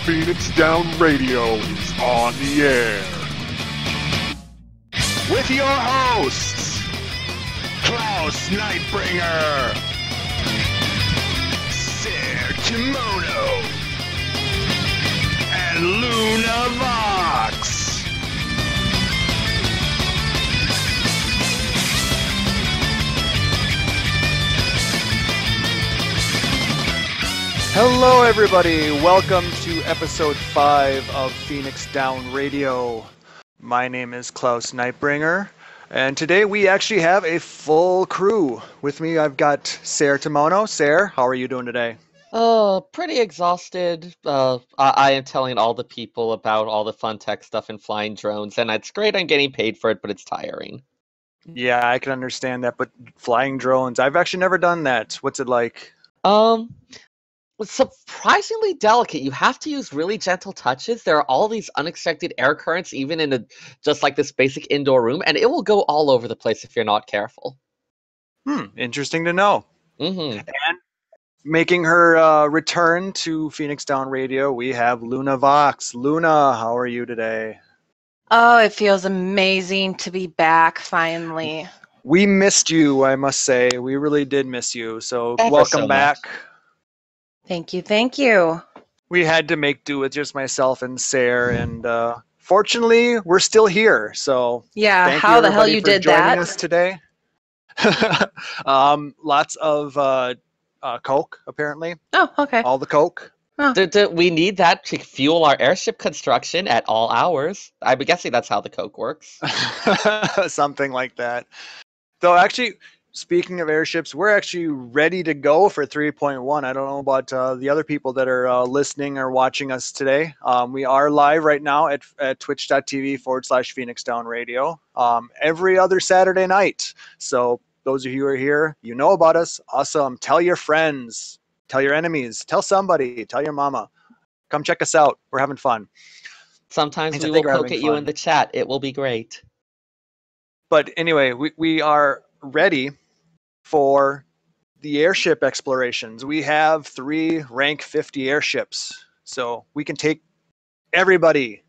Phoenix Down Radio is on the air. With your hosts, Klaus Nightbringer, Ser Kimono, and Luna Vox. Hello everybody, welcome to episode 5 of Phoenix Down Radio. My name is Klaus Nightbringer, and today we actually have a full crew. With me I've got Ser Kimono. Ser, how are you doing today? Pretty exhausted. I am telling all the people about all the fun tech stuff and flying drones, and it's great I'm getting paid for it, but it's tiring. Yeah, I can understand that, but flying drones, I've actually never done that. What's it like? It's surprisingly delicate. You have to use really gentle touches. There are all these unexpected air currents, even in just like this basic indoor room, and it will go all over the place if you're not careful. Interesting to know. Mm-hmm. And making her return to Phoenix Down Radio, we have Luna Vox. Luna, how are you today? Oh, it feels amazing to be back finally. We missed you, I must say. We really did miss you. So Ever welcome so back. much. Thank you, thank you. We had to make do with just myself and Ser, and fortunately, we're still here. So Yeah, thank how you the hell everybody you for did joining that? us today. Lots of Coke, apparently. Oh, okay. All the Coke. We need that to fuel our airship construction at all hours. I'm guessing that's how the Coke works. Something like that. Though, actually, speaking of airships, we're actually ready to go for 3.1. I don't know about the other people that are listening or watching us today. We are live right now at twitch.tv/Phoenix Down Radio every other Saturday night. So those of you who are here, you know about us. Awesome. Tell your friends. Tell your enemies. Tell somebody. Tell your mama. Come check us out. We're having fun. Sometimes I we think will we're poke having at you fun. in the chat. It will be great. But anyway, we are ready for the airship explorations. We have 3 rank 50 airships, so we can take everybody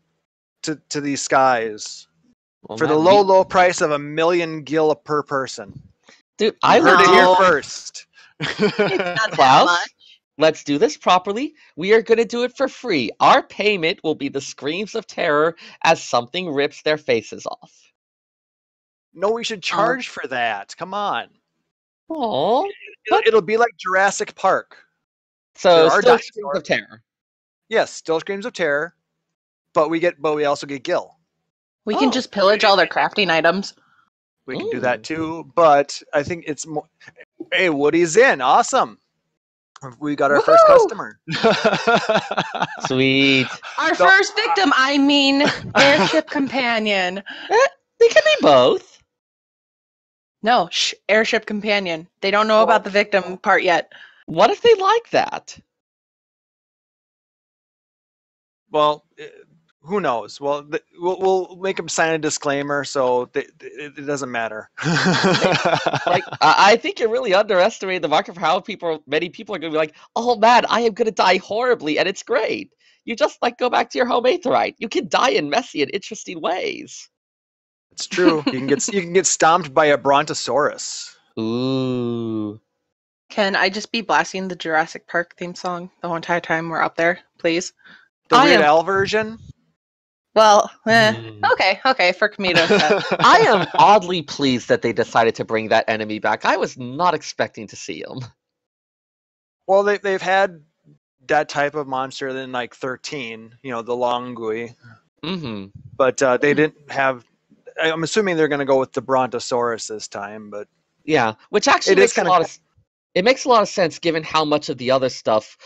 to these skies Well, for the man, low price of 1 million gil per person. dude, You I heard would it here No. first. It's not that Klaus, much. let's do this properly. We are going to do it for free. Our payment will be the screams of terror as something rips their faces off. No, we should charge for that. Come on. Aww. It'll be like Jurassic Park. So There are still dinosaurs. screams of terror. Yes, still screams of terror, but we also get gil. We can Oh. just pillage all their crafting items. We can do that too, but I think it's more. Hey, Woody's in. Awesome. We got our first Woohoo! customer. Sweet. Our first victim, I mean, airship companion. They can be both. No, airship companion. They don't know about the victim part yet. What if they like that? Well, who knows? Well, we'll make them sign a disclaimer, so it doesn't matter. Like, I think you're really underestimating the market for how many people are going to be like, oh man, I am going to die horribly, and it's great. You just like go back to your home aetheryte. You can die in messy and interesting ways. It's true. You can get stomped by a brontosaurus. Ooh. Can I just be blasting the Jurassic Park theme song the whole entire time we're up there, please? The I Weird am- Al version. Well, Mm. okay, for Kamito. I am oddly pleased that they decided to bring that enemy back. I was not expecting to see him. Well, they've had that type of monster in like 13, the Longui, Mm-hmm. but they didn't have. I'm assuming they're going to go with the Brontosaurus this time, but Yeah, which actually It is makes a kinda lot of it makes a lot of sense given how much of the other stuff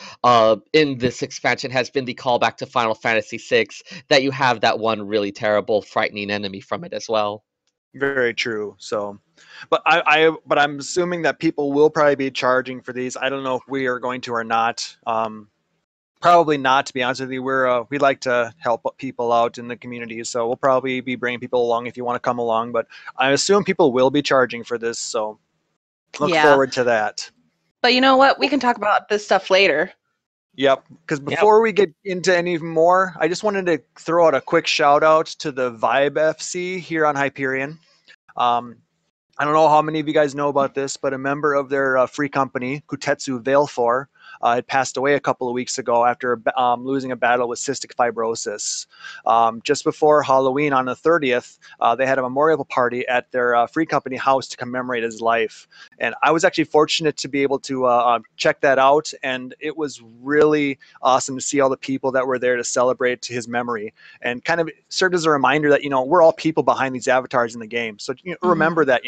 in this expansion has been the callback to Final Fantasy VI, that you have that one really terrible, frightening enemy from it as well. very true. So, but I'm assuming that people will probably be charging for these. I don't know if we are going to or not. Probably not, to be honest with you. We like to help people out in the community, so we'll probably be bringing people along if you want to come along. But I assume people will be charging for this, so look Yeah. forward to that. But you know what? We can talk about this stuff later. Yep. Because before we get into any more, I just wanted to throw out a quick shout out to the Vibe FC here on Hyperion. I don't know how many of you guys know about this, but a member of their free company, Kutetsu Veilfor, had passed away a couple of weeks ago after losing a battle with cystic fibrosis. Just before Halloween on the 30th, they had a memorial party at their free company house to commemorate his life. And I was actually fortunate to be able to check that out, and it was really awesome to see all the people that were there to celebrate his memory, and kind of served as a reminder that, we're all people behind these avatars in the game. So remember that,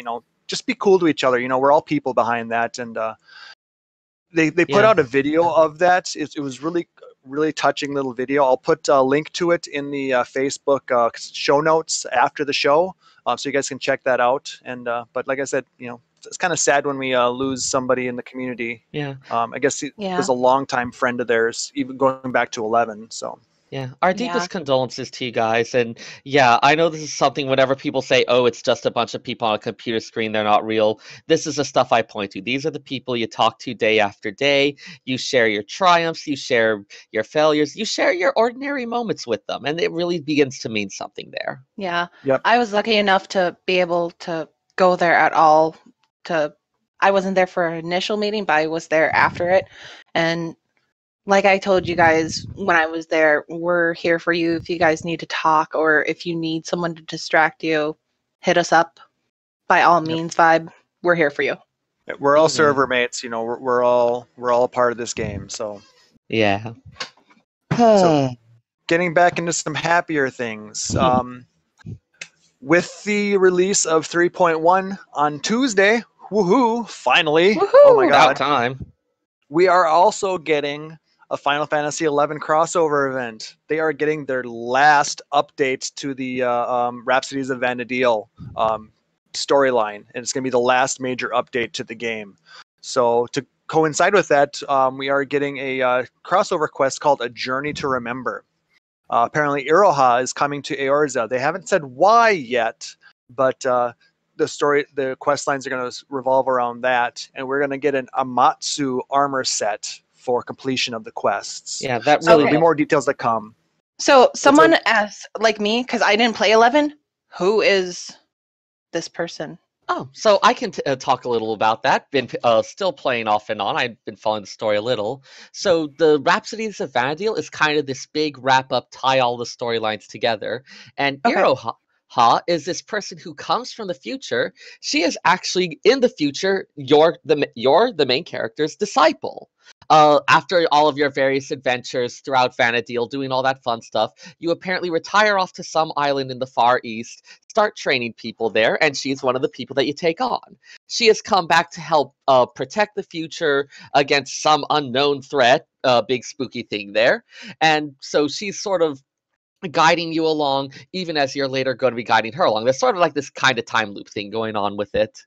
just be cool to each other. We're all people behind that. And they put out a video of that. It was really, really touching little video. I'll put a link to it in the Facebook show notes after the show, so you guys can check that out. And but like I said, it's kind of sad when we lose somebody in the community. Yeah. I guess he was a longtime friend of theirs, even going back to 11. So. Yeah, our deepest condolences to you guys. And yeah, I know this is something whenever people say, oh, it's just a bunch of people on a computer screen, they're not real. This is the stuff I point to. These are the people you talk to day after day. You share your triumphs, you share your failures, you share your ordinary moments with them. And it really begins to mean something there. Yeah. Yep. I was lucky enough to be able to go there at all. I wasn't there for an initial meeting, but I was there after it. And like I told you guys when I was there, we're here for you if you guys need to talk, or if you need someone to distract you, hit us up. By all means, Vibe, we're here for you. We're all server mates, we're all a part of this game. So yeah. So getting back into some happier things. With the release of 3.1 on Tuesday, woohoo! Finally, Woohoo! Oh my god! About time. We are also getting a Final Fantasy XI crossover event. They are getting their last update to the Rhapsodies of Vana'diel storyline, and it's going to be the last major update to the game. So to coincide with that, we are getting a crossover quest called A Journey to Remember. Apparently, Iroha is coming to Eorza. They haven't said why yet, but the quest lines are going to revolve around that, and we're going to get an Amatsu armor set for completion of the quests. Yeah, that So really there'll be more details that come. So someone asked, like me, because I didn't play 11, who is this person? Oh, so I can talk a little about that. Been still playing off and on. I've been following the story a little. So the Rhapsodies of Vana'diel is kind of this big wrap-up, tie all the storylines together. And Iroha is this person who comes from the future. She is actually in the future. You're the main character's disciple. After all of your various adventures throughout Vana'diel, doing all that fun stuff, you apparently retire off to some island in the Far East, start training people there, and she's one of the people that you take on. She has come back to help protect the future against some unknown threat, big spooky thing there. And so she's sort of guiding you along, even as you're later going to be guiding her along. There's sort of like this kind of time loop thing going on with it.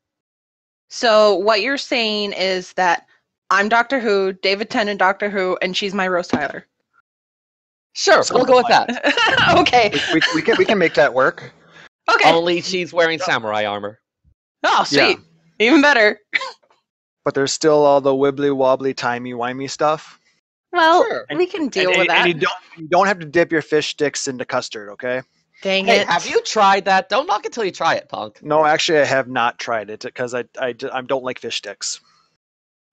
So what you're saying is that I'm Doctor Who, David Tennant Doctor Who, and she's my Rose Tyler. Sure, we'll go with that. Okay. We can make that work. Okay. Only she's wearing samurai armor. Oh, sweet. Yeah. Even better. But there's still all the wibbly wobbly timey wimey stuff. Well, Sure. we can deal with that. And you don't have to dip your fish sticks into custard, okay? Dang Hey, it. have you tried that? Don't knock until you try it, punk. No, actually, I have not tried it because I don't like fish sticks.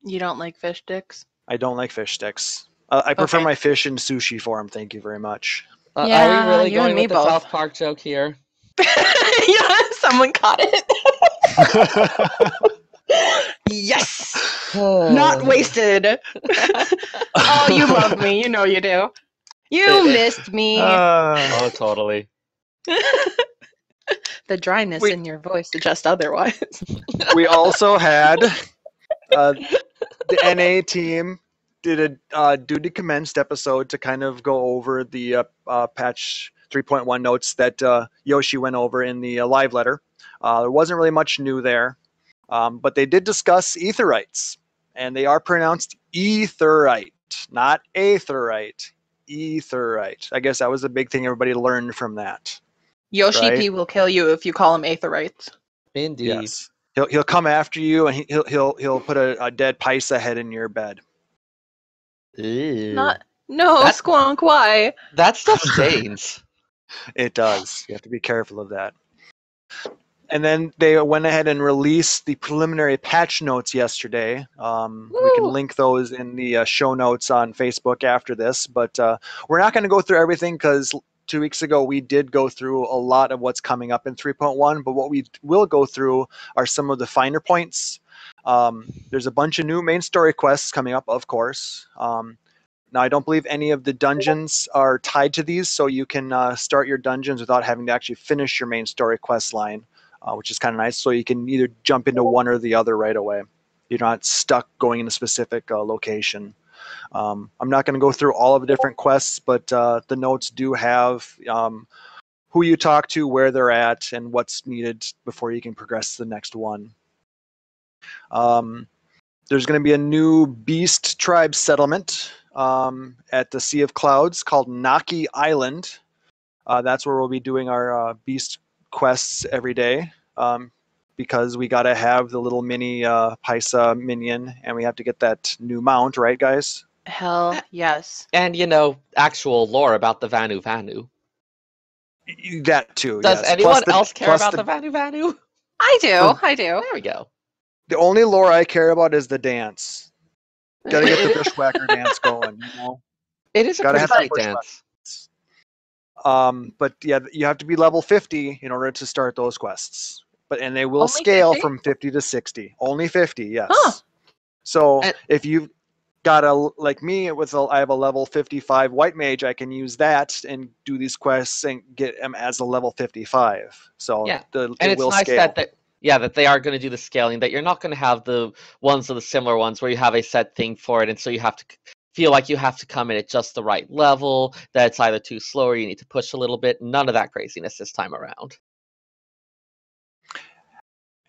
You don't like fish sticks? I don't like fish sticks. I prefer Okay. my fish in sushi form. Thank you very much. Are Yeah, we really you and going me with the both. South Park joke here? Yeah, someone caught it. Yes. Not wasted. Oh, you love me. You know you do. You missed me. Oh, totally. The dryness we- in your voice suggests otherwise. We also had the NA team did a duty commenced episode to kind of go over the patch 3.1 notes that Yoshi went over in the live letter. There wasn't really much new there, but they did discuss aetherites, and they are pronounced etherite, not aetherite. Aetherite. I guess that was a big thing everybody learned from that. Yoshi Right. P will kill you if you call him aetherites. Indeed. Yes. He'll come after you, and he'll put a dead Paisa head in your bed. Ew. No, That- Squonk, why? That stuff stains. It does. You have to be careful of that. And then they went ahead and released the preliminary patch notes yesterday. We can Woo! link those in the show notes on Facebook after this, but we're not going to go through everything because 2 weeks ago we did go through a lot of what's coming up in 3.1, but what we will go through are some of the finer points. There's a bunch of new main story quests coming up, of course. Now, I don't believe any of the dungeons are tied to these, so you can start your dungeons without having to actually finish your main story quest line, which is kind of nice. So you can either jump into one or the other right away. You're not stuck going in a specific location. I'm not going to go through all of the different quests, but the notes do have who you talk to, where they're at, and what's needed before you can progress to the next one. There's going to be a new Beast Tribe settlement at the Sea of Clouds called Naki Island. That's where we'll be doing our Beast quests every day because we got to have the little mini Paisa minion and we have to get that new mount, right, guys? Hell yes. And, actual lore about the Vanu Vanu. That too, Does yes. anyone Plus else care plus about the Vanu Vanu? I do. Oh. I do. There we go. The only lore I care about is the dance. Gotta get the bushwhacker dance going, you know? It is a Gotta pretty have that sweet dance. But yeah, you have to be level 50 in order to start those quests. And they will Only scale 50? from 50 to 60. Only 50, yes. Huh. So And- if you've got like me I have a level 55 white mage, I can use that and do these quests and get them as a level 55. So Yeah. it And it's will nice scale. that they are going to do the scaling, that you're not going to have the ones of the similar ones where you have a set thing for it, and so you have to feel like you have to come in at just the right level, that it's either too slow or you need to push a little bit. None of that craziness this time around.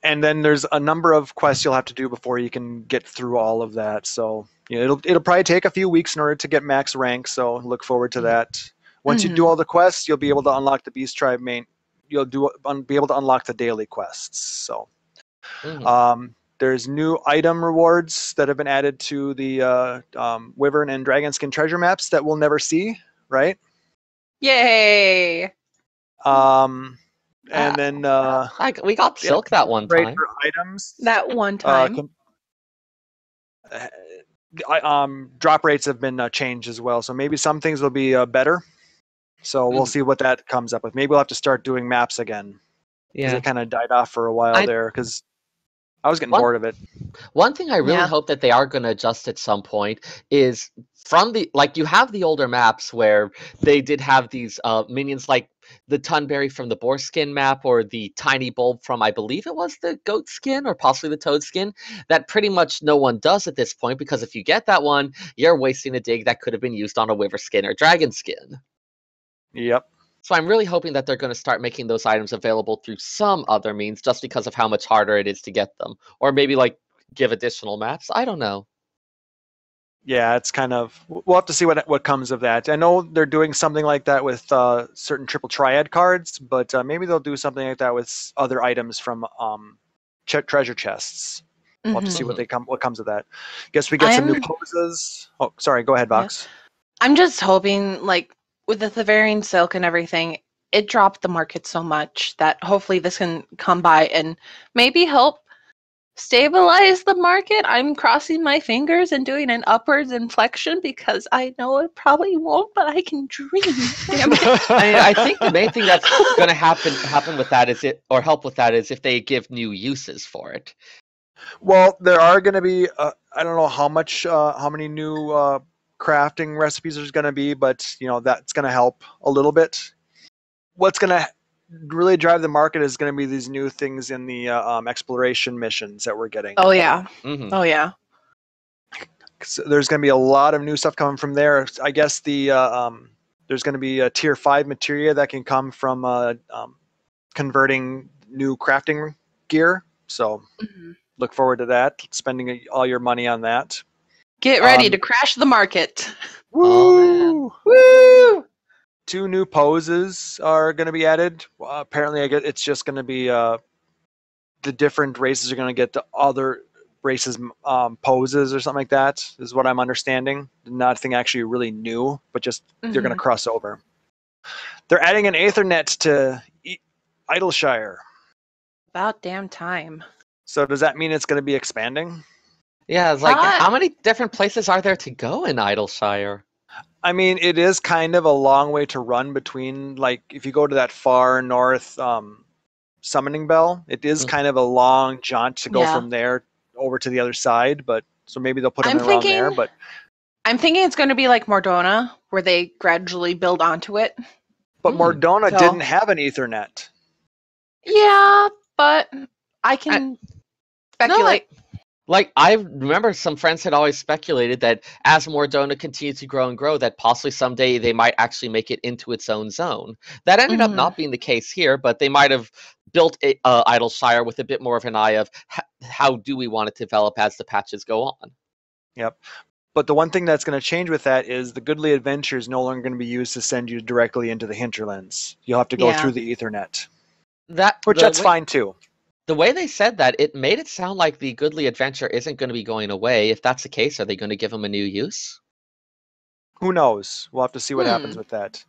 And then there's a number of quests you'll have to do before you can get through all of that. So it'll probably take a few weeks in order to get max rank. So look forward to that. Once you do all the quests, you'll be able to unlock the Beast Tribe main. You'll be able to unlock the daily quests. So there's new item rewards that have been added to the Wyvern and Dragonskin treasure maps that we'll never see, right? Yay! And then We got Silk that one rate time. for items. That one time. Drop rates have been changed as well, so maybe some things will be better. So we'll see what that comes up with. Maybe we'll have to start doing maps again because Yeah. it kind of died off for a while there because I was getting bored of it. One thing I really Yeah. hope that they are going to adjust at some point is from you have the older maps where they did have these minions like the Tunberry from the boar skin map or the tiny bulb from, I believe it was the goat skin or possibly the toad skin, that pretty much no one does at this point, because if you get that one, you're wasting a dig that could have been used on a wyvern skin or dragon skin. Yep. So I'm really hoping that they're going to start making those items available through some other means, just because of how much harder it is to get them. Or maybe give additional maps. I don't know. Yeah, it's kind of, we'll have to see what comes of that. I know they're doing something like that with certain triple triad cards, but maybe they'll do something like that with other items from treasure chests. We'll have to see what comes of that. Guess we get some new poses. Oh, sorry, go ahead, Vox. I'm just hoping, with the Thevarian Silk and everything, it dropped the market so much that hopefully this can come by and maybe help stabilize the market. I'm crossing my fingers and doing an upwards inflection because I know it probably won't, but I can dream. Damn it. I think the main thing that's going to happen with that help with that is if they give new uses for it. Well, there are going to be, I don't know how many new crafting recipes there's going to be, but that's going to help a little bit. What's going to really drive the market is going to be these new things in the exploration missions that we're getting. Oh yeah. Mm-hmm. Oh yeah. So there's going to be a lot of new stuff coming from there. I guess there's going to be a tier 5 materia that can come from converting new crafting gear. So look forward to that. Spending all your money on that. Get ready to crash the market. Woo! Woo! 2 new poses are going to be added. Apparently, I guess it's just going to be the different races are going to get the other races poses or something like that, is what I'm understanding. Nothing actually really new, but just they're going to cross over. They're adding an Aethernet to Idleshire. About damn time. So does that mean it's going to be expanding? Yeah, it's like, how many different places are there to go in Idleshire? I mean, it is kind of a long way to run between, like, if you go to that far north Summoning Bell, it is kind of a long jaunt to go from there over to the other side, but so maybe they'll put them around there. But I'm thinking it's going to be like Mordona, where they gradually build onto it. But Mordona didn't have an Ethernet. Yeah, but I can speculate. Like, I remember some friends had always speculated that as Mordona continued to grow and grow, that possibly someday they might actually make it into its own zone. That ended up not being the case here, but they might have built Idleshire with a bit more of an eye of how do we want it to develop as the patches go on. Yep. But the one thing that's going to change with that is the Goodly Adventure is no longer going to be used to send you directly into the hinterlands. You'll have to go through the Ethernet. Which that's fine too. The way they said that, it made it sound like the Goodly Adventure isn't going to be going away. If that's the case, are they going to give them a new use? Who knows? We'll have to see what happens with that.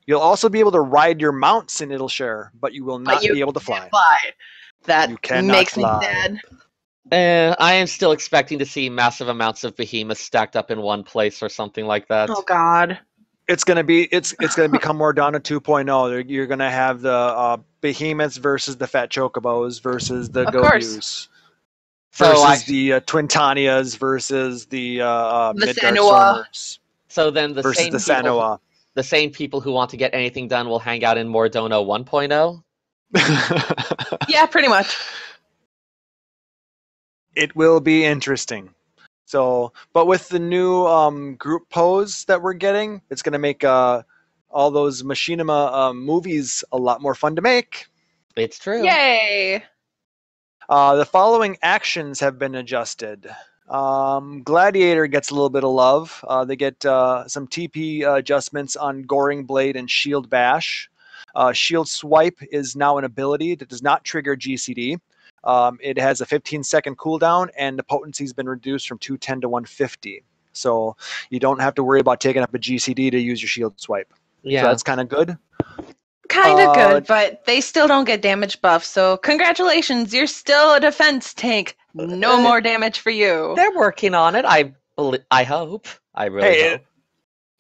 You'll also be able to ride your mounts in Idleshire, but you will not be able to fly. That makes me sad. I am still expecting to see massive amounts of behemoths stacked up in one place or something like that. Oh God. It's gonna become Mordana 2.0. You're gonna have the behemoths versus the fat chocobos versus the Gobyus versus the Twintanias versus the Midgard Stormers. So then the versus same the Sanua. The same people who want to get anything done will hang out in Mordona 1.0. Yeah, pretty much. It will be interesting. So, but with the new group pose that we're getting, it's going to make all those Machinima movies a lot more fun to make. It's true. Yay! The following actions have been adjusted. Gladiator gets a little bit of love. They get some TP adjustments on Goring Blade and Shield Bash. Shield Swipe is now an ability that does not trigger GCD. It has a 15-second cooldown, and the potency has been reduced from 210 to 150. So you don't have to worry about taking up a GCD to use your Shield Swipe. Yeah. So that's kind of good. Kind of good, but they still don't get damage buff. So congratulations, you're still a defense tank. No more damage for you. They're working on it. I hope. I really hope.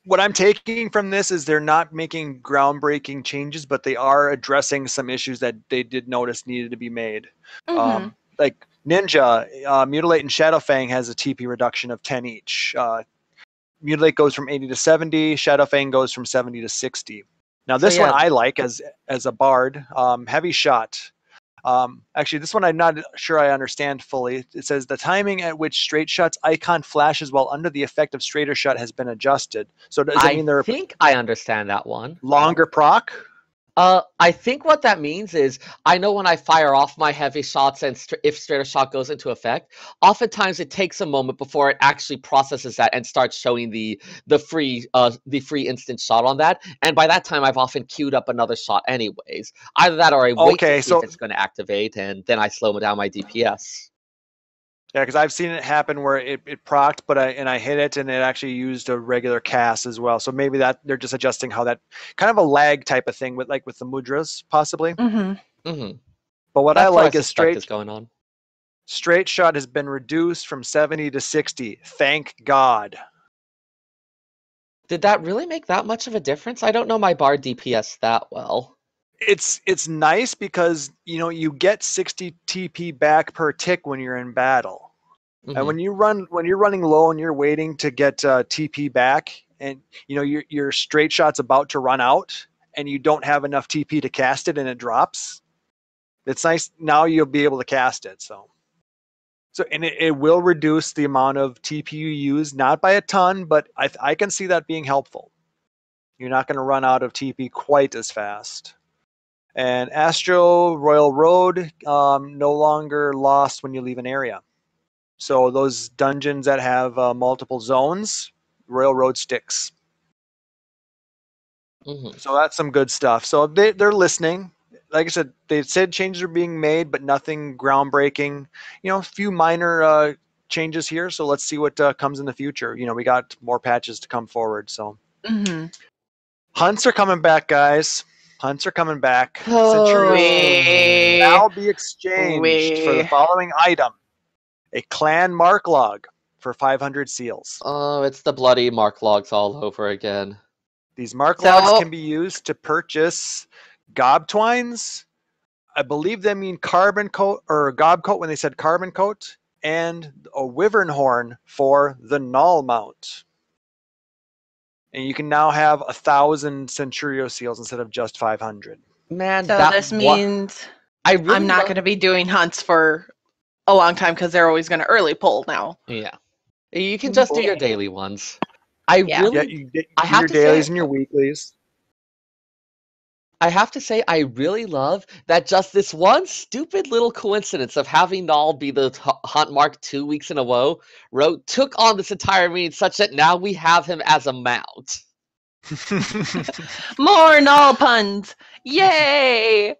What I'm taking from this is they're not making groundbreaking changes, but they are addressing some issues that they did notice needed to be made. Like Ninja, Mutilate, and Shadowfang has a TP reduction of 10 each. Mutilate goes from 80 to 70. Shadowfang goes from 70 to 60. Now this one I like as a bard. Heavy Shot. Actually, this one I'm not sure I understand fully. It says the timing at which Straight Shot's icon flashes while under the effect of Straighter Shot has been adjusted. So does it mean they're... I think I understand that one. Longer proc? I think what that means is I know when I fire off my heavy shots and if Straighter Shot goes into effect, oftentimes it takes a moment before it actually processes that and starts showing the free instant shot on that. And by that time, I've often queued up another shot anyways. Either that or I wait to see if it's going to activate, and then I slow down my DPS. Yeah, because I've seen it happen where it procced, but I hit it and it actually used a regular cast as well. So maybe that they're just adjusting how that kind of a lag type of thing with the mudras possibly. But what I like is Straight Shot has been reduced from 70 to 60. Thank God. Did that really make that much of a difference? I don't know my bard DPS that well. It's nice because you get 60 TP back per tick when you're in battle, and when you're running low and you're waiting to get TP back, and your Straight Shot's about to run out, and you don't have enough TP to cast it, and it drops. It's nice now you'll be able to cast it. So and it will reduce the amount of TP you use, not by a ton, but I can see that being helpful. You're not going to run out of TP quite as fast. And Astro Royal Road, no longer lost when you leave an area. So those dungeons that have multiple zones, Royal Road sticks. So that's some good stuff. So they're listening. like I said, they said changes are being made, but nothing groundbreaking. A few minor changes here. So let's see what comes in the future. We got more patches to come forward. So Mm-hmm. hunts are coming back, guys. Hunts are coming back. Centurios We- now be exchanged for the following item: a clan mark log for 500 seals. Oh, it's the bloody mark logs all over again. These mark So- logs can be used to purchase gob twines. I believe they mean carbon coat or gob coat when they said carbon coat, and a wyvern horn for the null mount. And you can now have 1,000 Centurio seals instead of just 500. Man, So that this means I really I'm not going to be doing hunts for a long time because they're always going to early pull now. Yeah, you can just do your daily ones. I Yeah. really, Yeah, you do I have your to say- dailies and your weeklies. I have to say, I really love that just this one stupid little coincidence of having Null be the Hunt Mark 2 weeks in a row took on this entire meaning such that now we have him as a mount. More null puns! Yay!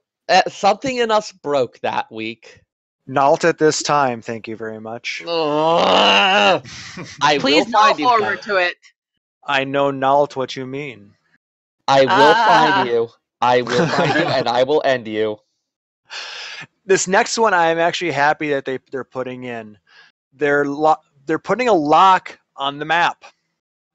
Something in us broke that week. Not at this time, thank you very much. Ugh. I Please will null find you. forward guys. to it. I know not what you mean. I will Ah. find you. I will find you, and I will end you. This next one, I'm actually happy that they're putting in. They're putting a lock on the map.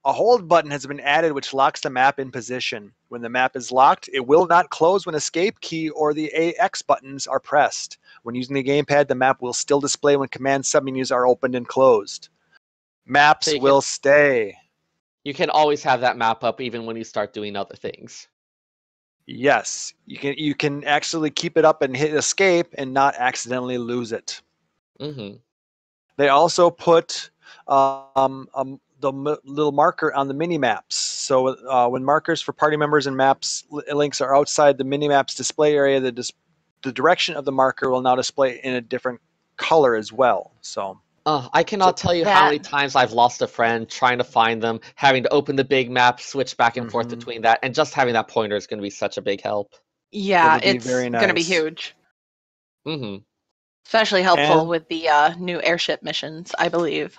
A hold button has been added which locks the map in position. When the map is locked, it will not close when escape key or the AX buttons are pressed. When using the gamepad, the map will still display when command submenus are opened and closed. Maps So you will stay. You can always have that map up even when you start doing other things. Yes, you can actually keep it up and hit escape and not accidentally lose it. Mm-hmm. They also put little marker on the mini maps. So when markers for party members and maps links are outside the mini maps display area, the direction of the marker will now display in a different color as well. So I cannot tell you how many that- times I've lost a friend trying to find them, having to open the big map, switch back and forth Mhm. between that, and just having that pointer is going to be such a big help. Yeah, It'll be it's very going to be nice. huge. Mm-hmm. Especially helpful And- with the new airship missions, I believe.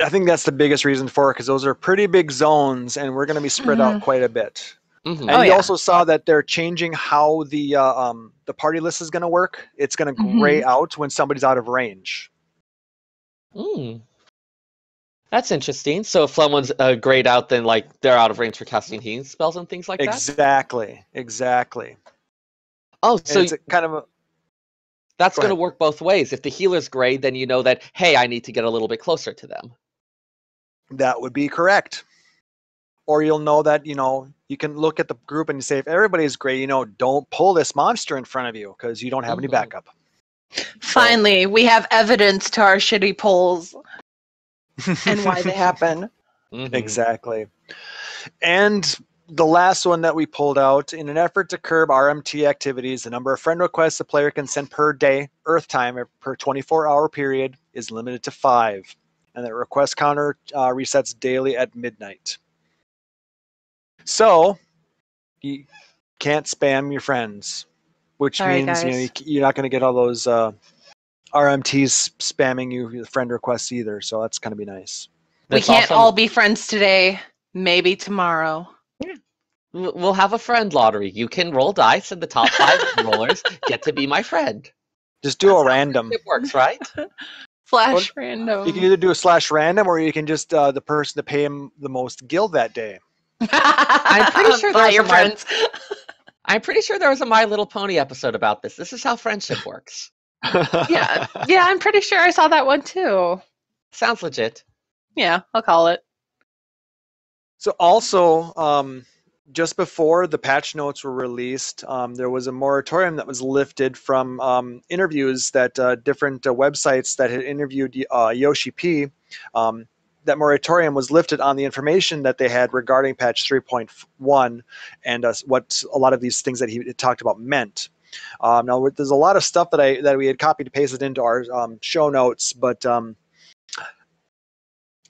I think that's the biggest reason for it because those are pretty big zones and we're going to be spread out quite a bit. Mm-hmm. And Oh, you yeah. also saw that they're changing how the party list is going to work. It's going to gray out when somebody's out of range. Mm. That's interesting. So if someone's grayed out, then like they're out of range for casting healing spells and things like that. Exactly. Oh, And so it's a kind of that's go going to ahead. work both ways. If the healer's grayed, then you know that hey, I need to get a little bit closer to them. that would be correct. Or you'll know that you can look at the group and say if everybody's gray, don't pull this monster in front of you because you don't have any Mhm. backup. Finally, we have evidence to our shitty polls and why they happen. Mhm. Exactly. And the last one that we pulled out, in an effort to curb RMT activities, the number of friend requests a player can send per day, Earth time, per 24-hour period, is limited to 5. And that request counter resets daily at midnight. So, you can't spam your friends, which Sorry, means guys. you're not going to get all those RMTs spamming you with friend requests either. So that's going to be nice. We That's can't also- all be friends today. Maybe tomorrow. We'll have a friend lottery. You can roll dice, and the top 5 rollers get to be my friend. Just do a random. It works, right? Flash You can random. either do a /random or you can just the person to pay him the most guild that day. I'm pretty sure Buy there's your a friends. I'm pretty sure there was a My Little Pony episode about this. This is how friendship works. Yeah, I'm pretty sure I saw that one too. Sounds legit. Yeah, I'll call it. So also, just before the patch notes were released, there was a moratorium that was lifted from interviews that different websites that had interviewed Yoshi P. That moratorium was lifted on the information that they had regarding patch 3.1 and what a lot of these things that he talked about meant. Now, there's a lot of stuff that we had copied and pasted into our show notes, but I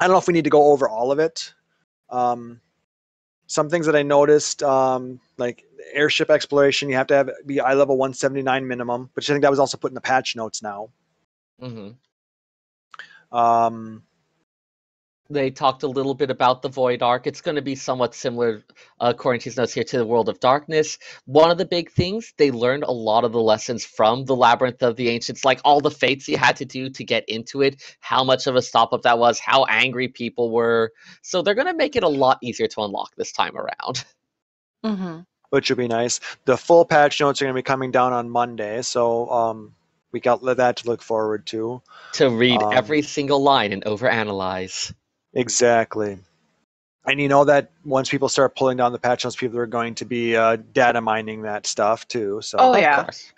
don't know if we need to go over all of it. Some things that I noticed, like airship exploration, you have to be eye level 179 minimum, which I think that was also put in the patch notes now. Hmm. Um, They talked a little bit about the Void Ark. It's going to be somewhat similar, according to his notes here, to the World of Darkness. One of the big things, they learned a lot of the lessons from the Labyrinth of the Ancients, like all the fates you had to do to get into it, how much of a stop up that was, how angry people were. So they're going to make it a lot easier to unlock this time around. Mm-hmm. which would be nice. The full patch notes are going to be coming down on Monday, so we got that to look forward to. To read Um, every single line and overanalyze. Exactly. And you know that once people start pulling down the patch notes, people are going to be data mining that stuff too. So Oh, Of yeah. course.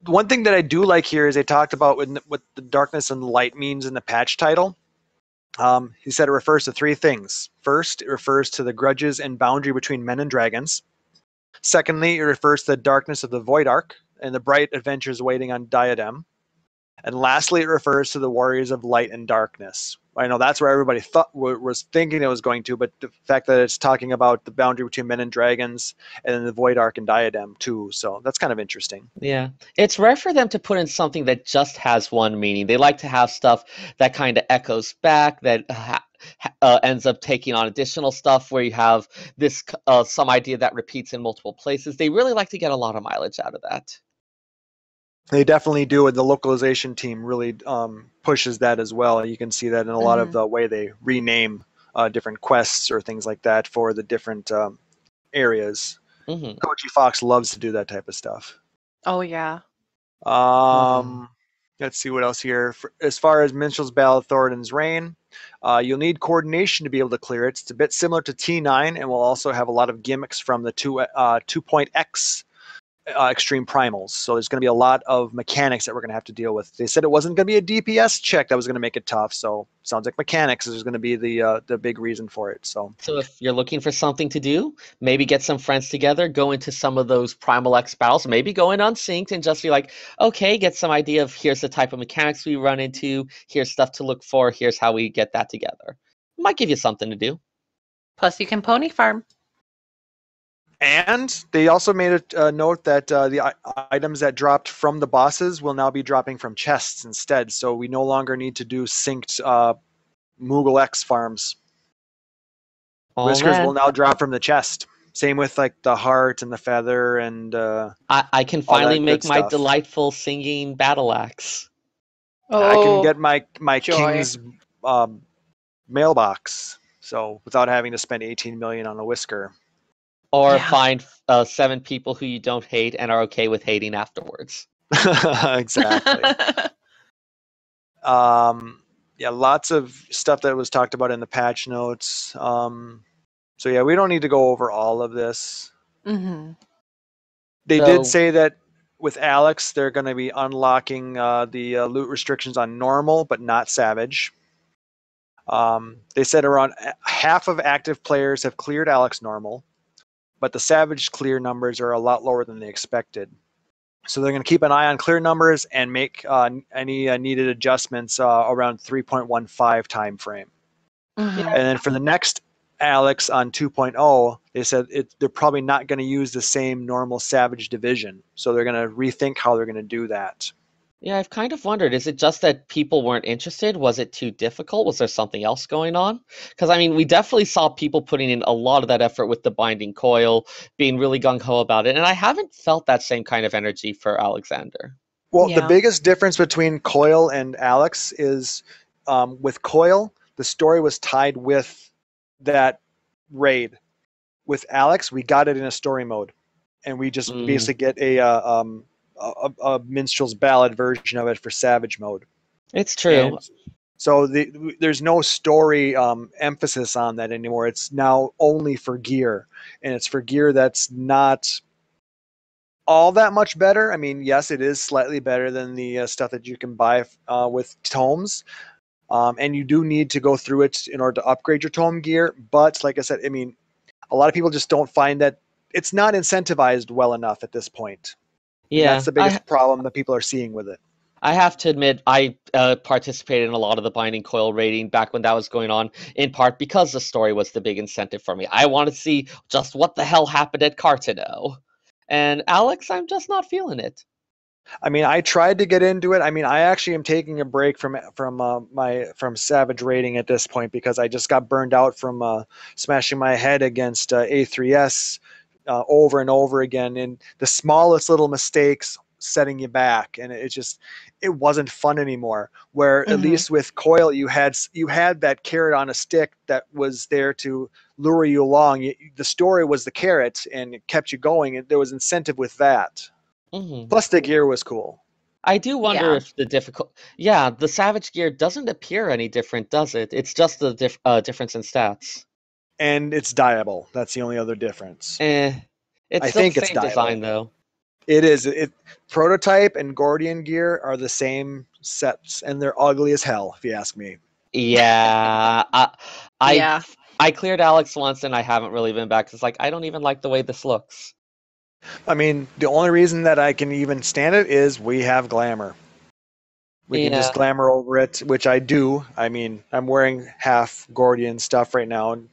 one thing that I do like here is they talked about what the darkness and light means in the patch title. He said it refers to three things. First, it refers to the grudges and boundary between men and dragons. Secondly, it refers to the darkness of the Void Ark and the bright adventures waiting on Diadem. And lastly, it refers to the warriors of light and darkness. I know that's where everybody thought was thinking it was going to, but the fact that it's talking about the boundary between men and dragons and then the Void Ark and Diadem too, so that's kind of interesting. Yeah. It's rare for them to put in something that just has one meaning. They like to have stuff that kind of echoes back, that ends up taking on additional stuff where you have this some idea that repeats in multiple places. They really like to get a lot of mileage out of that. They definitely do, and the localization team really pushes that as well. You can see that in a lot of the way they rename different quests or things like that for the different areas. Hmm. Koji Fox loves to do that type of stuff. Oh, yeah. Let's see what else here. As far as Minstrel's Ballad, Thoradin's Reign, you'll need coordination to be able to clear it. It's a bit similar to T9, and will also have a lot of gimmicks from the 2.x extreme primals. So there's going to be a lot of mechanics that we're going to have to deal with. They said it wasn't going to be a DPS check that was going to make it tough. So sounds like mechanics is going to be the big reason for it. So if you're looking for something to do, maybe get some friends together, go into some of those Primal X battles, maybe go in unsynced and just be like, okay, get some idea of here's the type of mechanics we run into, here's stuff to look for, here's how we get that together. Might give you something to do. Plus, you can pony farm. And they also made a note that the items that dropped from the bosses will now be dropping from chests instead. So we no longer need to do synced Moogle X farms. Oh, Whiskers man. will now drop from the chest. Same with like the heart and the feather and I can all that finally good make my stuff. delightful singing battle axe. I can Oh, get my joy. king's mailbox. So without having to spend 18 million on a whisker. Or Yeah. find 7 people who you don't hate and are okay with hating afterwards. Exactly. Yeah, lots of stuff that was talked about in the patch notes. So yeah, we don't need to go over all of this. Mm-hmm. They So- did say that with Alex, they're going to be unlocking the loot restrictions on normal, but not savage. They said around half of active players have cleared Alex normal, but the savage clear numbers are a lot lower than they expected. So they're going to keep an eye on clear numbers and make any needed adjustments around 3.15 time frame. Mm-hmm. And then for the next Alex on 2.0, they said they're probably not going to use the same normal savage division. So they're going to rethink how they're going to do that. Yeah, I've kind of wondered, is it just that people weren't interested? Was it too difficult? Was there something else going on? Because, I mean, we definitely saw people putting in a lot of that effort with the binding coil, being really gung-ho about it, and I haven't felt that same kind of energy for Alexander. Well, the Yeah. biggest difference between Coil and Alex is with Coil, the story was tied with that raid. With Alex, we got it in a story mode, and we just basically get a Minstrel's Ballad version of it for Savage mode. It's true. And so there's no story emphasis on that anymore. It's now only for gear, and it's for gear that's not all that much better. I mean, yes, it is slightly better than the stuff that you can buy with tomes, and you do need to go through it in order to upgrade your tome gear. But like I said, I mean, a lot of people just don't find that it's not incentivized well enough at this point. And Yeah, that's the biggest problem that people are seeing with it. I have to admit, I participated in a lot of the Binding Coil rating back when that was going on, in part because the story was the big incentive for me. I wanted to see just what the hell happened at Cartano. And Alex, I'm just not feeling it. I mean, I tried to get into it. I mean, I actually am taking a break from Savage rating at this point because I just got burned out from smashing my head against A3S over and over again, and the smallest little mistakes setting you back, and it wasn't fun anymore. Where at Mhm. least with Coil, you had that carrot on a stick that was there to lure you along. The story was the carrot, and it kept you going, and there was incentive with that. Hmm. Plus, the gear was cool. I do wonder Yeah. if the Savage gear doesn't appear any different, does it? It's just the difference in stats. And it's dyeable. That's the only other difference. It's I still the think it's same design, dyeable. though. It is. Prototype and Gordian gear are the same sets, and they're ugly as hell, if you ask me. Yeah, I Yeah. I cleared Alex once, and I haven't really been back. It's like I don't even like the way this looks. I mean, the only reason that I can even stand it is we have glamour. We can Yeah. just glamour over it, which I do. I mean, I'm wearing half Gordian stuff right now, and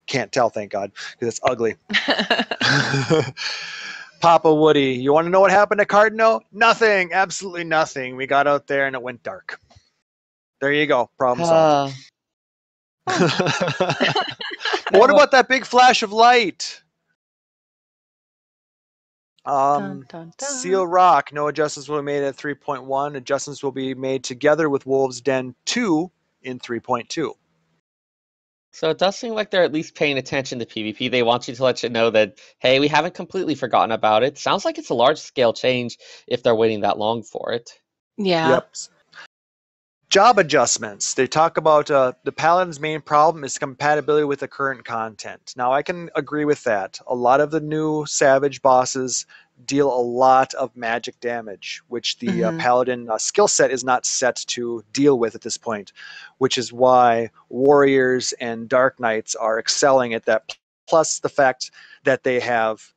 can't tell, thank God, because it's ugly. Papa Woody, you want to know what happened at Cardno? Nothing, absolutely nothing. We got out there and it went dark. There you go, problem solved. What about that big flash of light? Dun, dun, dun. Seal Rock, no adjustments will be made at 3.1. Adjustments will be made together with Wolves Den 2 in 3.2. So it does seem like they're at least paying attention to PvP. They want you to let you know that, hey, we haven't completely forgotten about it. Sounds like it's a large scale change if they're waiting that long for it. Yeah. Yep. Job adjustments. They talk about the Paladin's main problem is compatibility with the current content. Now, I can agree with that. A lot of the new Savage bosses deal a lot of magic damage, which the Mhm. Paladin skill set is not set to deal with at this point, which is why Warriors and Dark Knights are excelling at that. Plus the fact that they have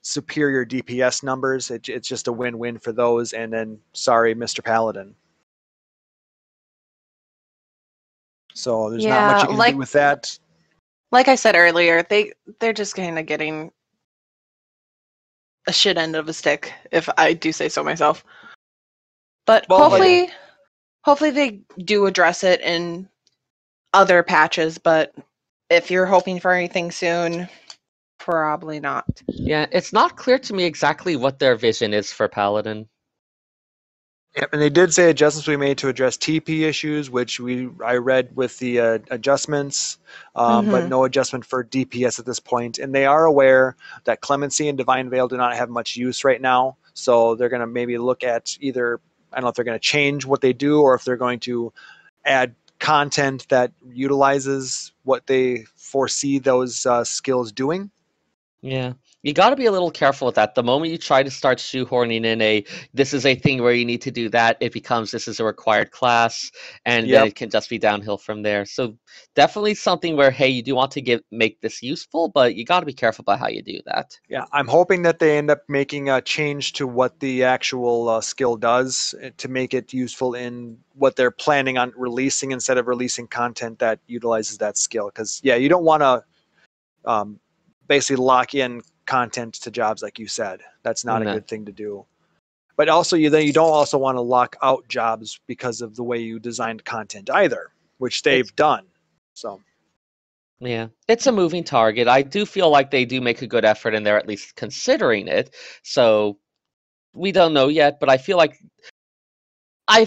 superior DPS numbers. It's just a win-win for those. And then, sorry, Mr. Paladin. So there's not much Yeah, you can like do with that. like I said earlier, they're just kind of getting a shit end of a stick, if I do say so myself. But Well, hopefully they do address it in other patches, but if you're hoping for anything soon, probably not. Yeah, it's not clear to me exactly what their vision is for Paladin. Yep, and they did say adjustments we made to address TP issues, which I read with the adjustments, but Mhm. no adjustment for DPS at this point. And they are aware that Clemency and Divine Veil do not have much use right now, so they're going to maybe look at either, I don't know if they're going to change what they do or if they're going to add content that utilizes what they foresee those skills doing. Yeah, you got to be a little careful with that. The moment you try to start shoehorning in this is a thing where you need to do that, it becomes this is a required class, and then Yep. it can just be downhill from there. So definitely something where, hey, you do want to make this useful, but you got to be careful about how you do that. Yeah, I'm hoping that they end up making a change to what the actual skill does to make it useful in what they're planning on releasing instead of releasing content that utilizes that skill. Because, yeah, you don't want to basically lock in content to jobs like you said. That's not a No. good thing to do. But also, you don't also want to lock out jobs because of the way you designed content either, which they've done. So. Yeah, it's a moving target. I do feel like they do make a good effort and they're at least considering it. So we don't know yet, but I feel like I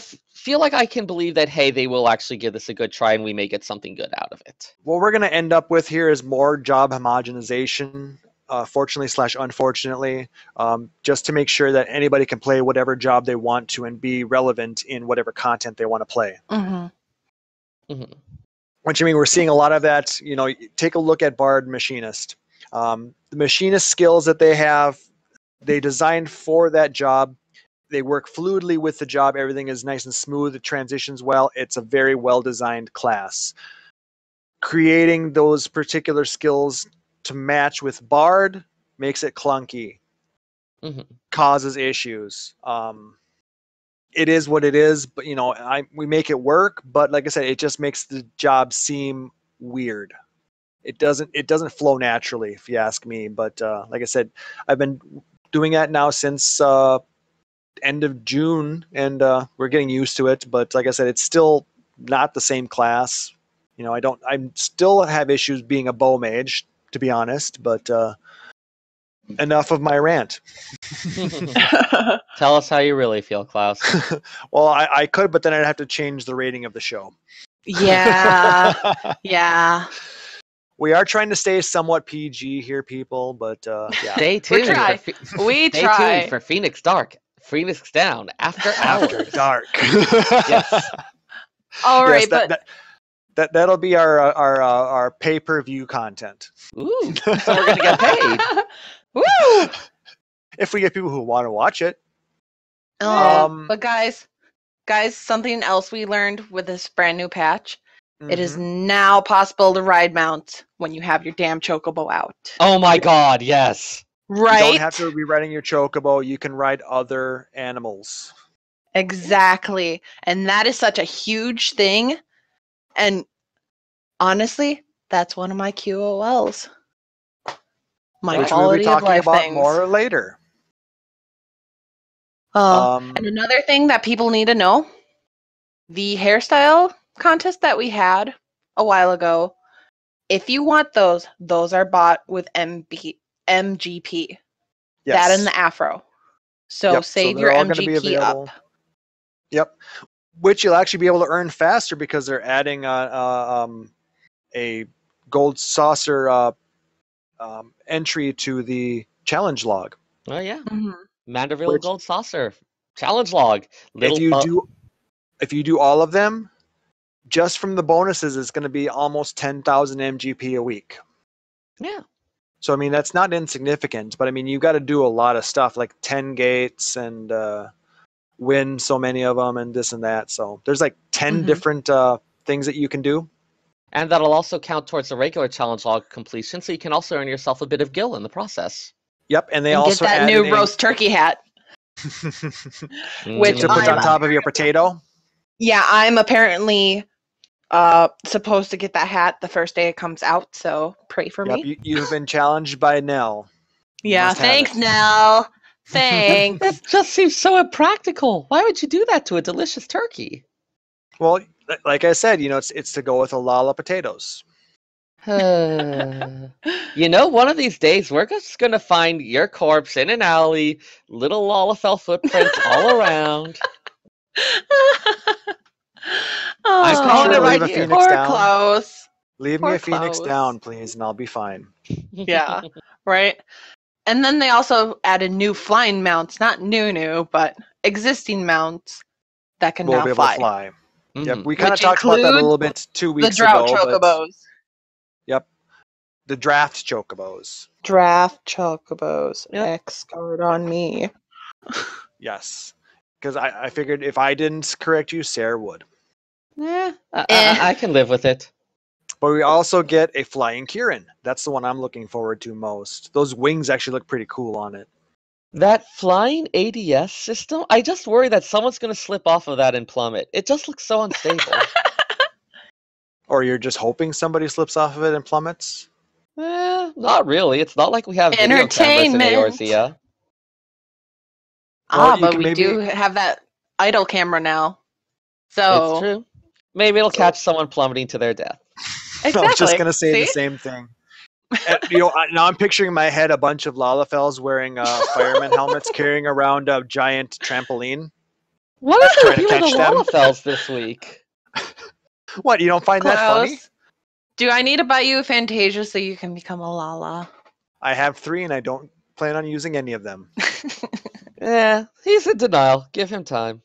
can believe that, hey, they will actually give this a good try and we may get something good out of it. What we're going to end up with here is more job homogenization, fortunately / unfortunately, just to make sure that anybody can play whatever job they want to and be relevant in whatever content they want to play. Mhm. Mhm. Which, I mean, we're seeing a lot of that. You know, take a look at Bard Machinist. The machinist skills that they have, they designed for that job. They work fluidly with the job. Everything is nice and smooth. It transitions well. It's a very well-designed class. Creating those particular skills to match with Bard makes it clunky, Mhm. causes issues. it is what it is. But we make it work. But like I said, it just makes the job seem weird. It doesn't flow naturally, if you ask me. But like I said, I've been doing that now since end of June, and we're getting used to it. But like I said, it's still not the same class. I still have issues being a bow mage, to be honest. But enough of my rant. Tell us how you really feel, Klaus. Well, I could, but then I'd have to change the rating of the show. Yeah. Yeah. We are trying to stay somewhat PG here, people, but yeah. Stay tuned. try. We Stay try. tuned for Phoenix Dark, Phoenix Down, After After Hours. dark. Yes. All right, Yes, but that'll be our pay-per-view content. Ooh, so we're gonna get paid. woo! If we get people who want to watch it. But guys, something else we learned with this brand new patch. It is now possible to ride mounts when you have your damn chocobo out. Oh my God! Yes. Right? You don't have to be riding your chocobo. You can ride other animals. Exactly. And that is such a huge thing. And honestly, that's one of my QOLs. My Which we'll quality be of talking life about things. more later. And another thing that people need to know, the hairstyle contest that we had a while ago, if you want those are bought with MGP. Yes. That and the afro. So Yep, save they're your all gonna be MGP available. up. Yep. Which you'll actually be able to earn faster because they're adding a gold saucer entry to the challenge log. Oh yeah. Mhm. Manderville Which- Gold Saucer challenge log. If you do all of them, just from the bonuses, it's going to be almost 10,000 MGP a week. Yeah. So I mean that's not insignificant, but I mean you got to do a lot of stuff like 10 gates and win so many of them and this and that. So there's like 10 different things that you can do. And that'll also count towards the regular challenge log completion, so you can also earn yourself a bit of gil in the process. Yep, and they And get also that added new in- roast turkey hat. Which to put on I'm- top of your potato. Yeah, I'm apparently supposed to get that hat the first day it comes out, so pray for Yep, me. you've been challenged by Nell. You Yeah, must have thanks, it. Nell. Thanks. That just seems so impractical. Why would you do that to a delicious turkey? Well, like I said, it's to go with a lot of potatoes. One of these days we're just gonna find your corpse in an alley, little Lalafell footprints all around. I'm calling it right leave a here. Phoenix Poor down. Klaus. Leave me Poor a Phoenix Klaus. down, please, and I'll be fine. Yeah, right. And then they also added new flying mounts, not new, but existing mounts that can We'll now be able fly. to fly. Yep, Mhm. we kind of Which talked about that a include little bit 2 The weeks drought ago. but- chocobos. Yep, the draft chocobos. Draft chocobos. Yep. X card on me. Yes, because I figured if I didn't correct you, Sarah would. Yeah, Eh. I can live with it. But we also get a flying Kieran. That's the one I'm looking forward to most. Those wings actually look pretty cool on it. That flying ADS system, I just worry that someone's gonna slip off of that and plummet. It just looks so unstable. Or you're just hoping somebody slips off of it and plummets? Not really. It's not like we have video cameras in Entertainment. Eorzea. Well, you But can we maybe- do have that idle camera now. It's So true. Maybe it'll catch someone plummeting to their death. exactly. I was just going to say the See? same thing. And, now I'm picturing in my head a bunch of Lalafells wearing fireman helmets carrying around a giant trampoline. What is Trying it to with you and the catch them. Lalafells this week? What, you don't find that funny? Klaus, do I need to buy you a Fantasia so you can become a Lala? I have 3 and I don't plan on using any of them. He's in denial. Give him time.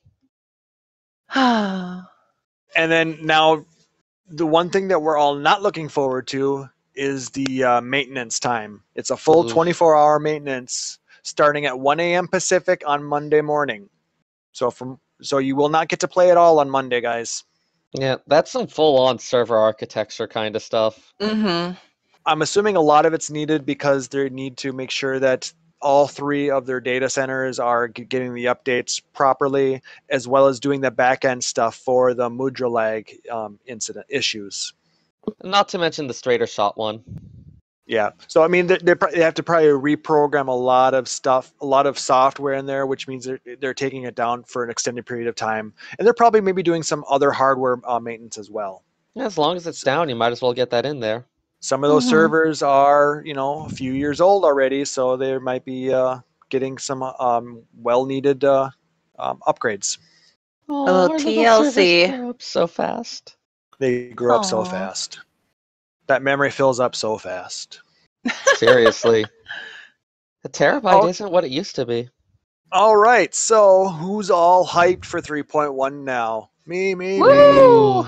And then now, the one thing that we're all not looking forward to is the maintenance time. It's a full Oof. 24-hour maintenance starting at 1 a.m. Pacific on Monday morning. So you will not get to play at all on Monday, guys. Yeah, that's some full-on server architecture kind of stuff. Mm-hmm. I'm assuming a lot of it's needed because they need to make sure that all 3 of their data centers are getting the updates properly, as well as doing the back end stuff for the Mudra lag incident issues. Not to mention the straighter shot one. Yeah. So I mean, they have to probably reprogram a lot of stuff, a lot of software in there, which means they're taking it down for an extended period of time, and they're probably maybe doing some other hardware maintenance as well. Yeah, as long as it's down, you might as well get that in there. Some of those servers are, a few years old already, so they might be getting some well-needed upgrades. Oh, little our little TLC. servers grow up so fast. They grew up so Aw. fast. That memory fills up so fast. Seriously. A terabyte Oh. isn't what it used to be. All right, so who's all hyped for 3.1 now? Me. Woo!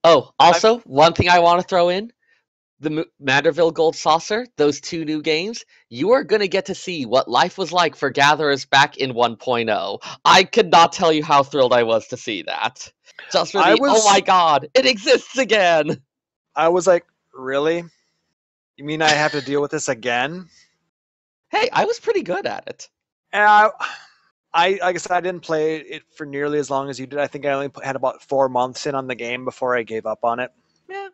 Oh, also, one thing I want to throw in. The Manderville Gold Saucer, those 2 new games, you are going to get to see what life was like for Gatherers back in 1.0. I could not tell you how thrilled I was to see that. Just for oh my god, it exists again! I was like, really? You mean I have to deal with this again? Hey, I was pretty good at it. And like I said, I didn't play it for nearly as long as you did. I think I only had about 4 months in on the game before I gave up on it. Yeah.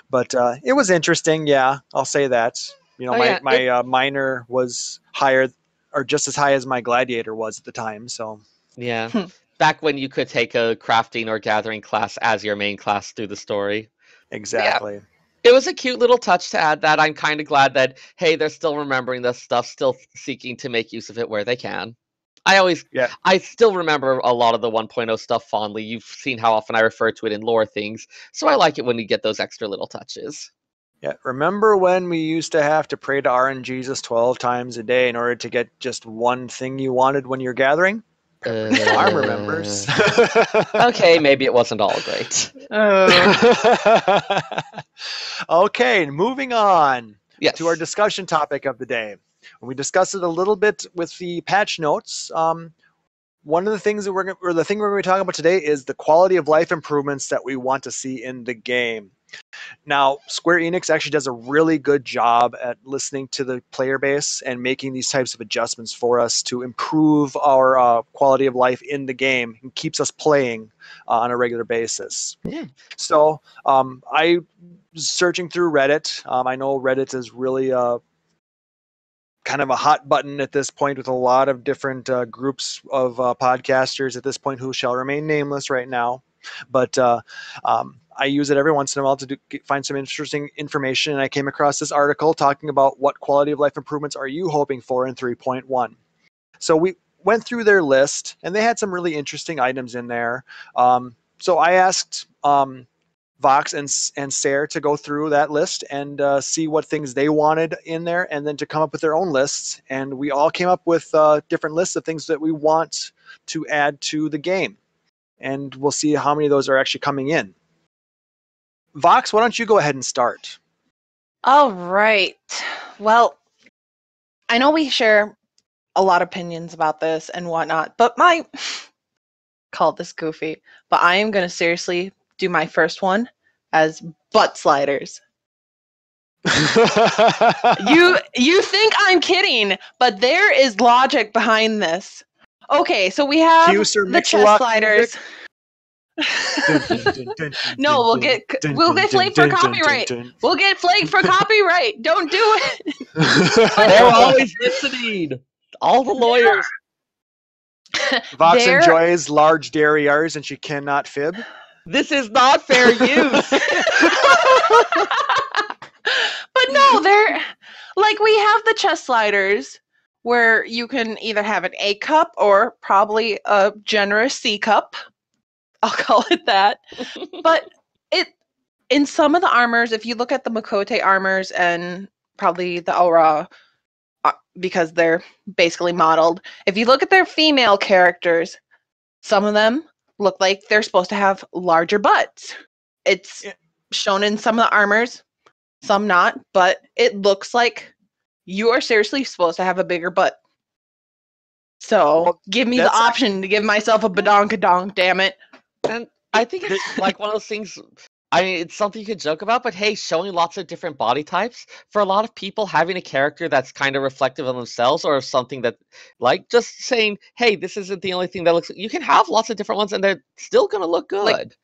But it was interesting, yeah. I'll say that. My miner was higher, or just as high as my gladiator was at the time. So yeah, back when you could take a crafting or gathering class as your main class through the story. exactly. Yeah. It was a cute little touch to add that. I'm kind of glad that hey, they're still remembering this stuff, still seeking to make use of it where they can. I still remember a lot of the 1.0 stuff fondly. You've seen how often I refer to it in lore things, so I like it when you get those extra little touches. Yeah. Remember when we used to have to pray to RNGesus 12 times a day in order to get just one thing you wanted when you're gathering? Farm remembers. Okay, maybe it wasn't all great. Okay, moving on Yes. to our discussion topic of the day. We discussed it a little bit with the patch notes. One of the things that we're going to be talking about today is the quality of life improvements that we want to see in the game. Now, Square Enix actually does a really good job at listening to the player base and making these types of adjustments for us to improve our quality of life in the game and keeps us playing on a regular basis. Yeah. So I was searching through Reddit. I know Reddit is really kind of a hot button at this point with a lot of different groups of podcasters at this point who shall remain nameless right now. But I use it every once in a while to find some interesting information, and I came across this article talking about what quality of life improvements are you hoping for in 3.1. So we went through their list, and they had some really interesting items in there. So I asked Vox and Sarah to go through that list and see what things they wanted in there, and then to come up with their own lists. And we all came up with different lists of things that we want to add to the game. And we'll see how many of those are actually coming in. Vox, why don't you go ahead and start? All right. Well, I know we share a lot of opinions about this and whatnot, but call this goofy, but I am going to seriously do my first one as butt sliders. You think I'm kidding, but there is logic behind this. Okay, so we have the chest sliders. No, we'll get flagged for copyright. We'll get flagged for copyright. Don't do it. They're always listening. All the lawyers. Vox enjoys large derrieres and she cannot fib. This is not fair use. But no, they're like we have the chest sliders where you can either have an A cup or probably a generous C cup. I'll call it that. But in some of the armors, if you look at the Makote armors and probably the Aura, because they're basically modeled, if you look at their female characters, some of them look like they're supposed to have larger butts. It's shown in some of the armors, some not, but it looks like you are seriously supposed to have a bigger butt. So give me the option to give myself a badonkadonk, damn it. And I think it's like one of those things I mean, it's something you could joke about, but hey, showing lots of different body types for a lot of people, having a character that's kind of reflective of themselves or something that, like, just saying, hey, this isn't the only thing that looks. You can have lots of different ones, and they're still gonna look good. Like-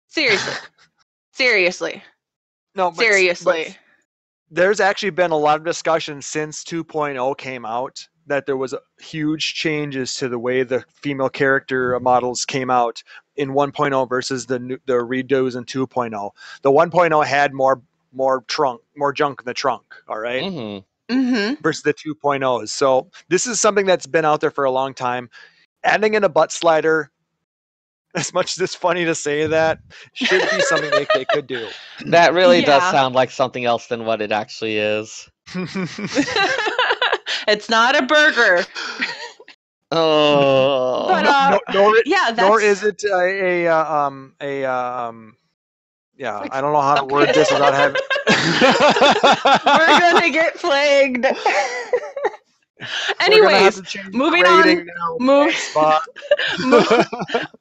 Seriously. Seriously. No, but Seriously. there's actually been a lot of discussion since 2.0 came out that there was huge changes to the way the female character models came out in 1.0 versus the redos in 2.0. The 1.0 had more junk in the trunk, all right? Mm-hmm. Mm-hmm. Versus the 2.0s. So this is something that's been out there for a long time. Adding in a butt slider, as much as it's funny to say that, should be something they could do. That really does Yeah. sound like something else than what it actually is. It's not a burger. Oh. But yeah, nor that's is it yeah, I don't know how to word this without having. we're gonna get flagged. We're gonna have Anyways, to change the moving rating on. now. Move. Spot.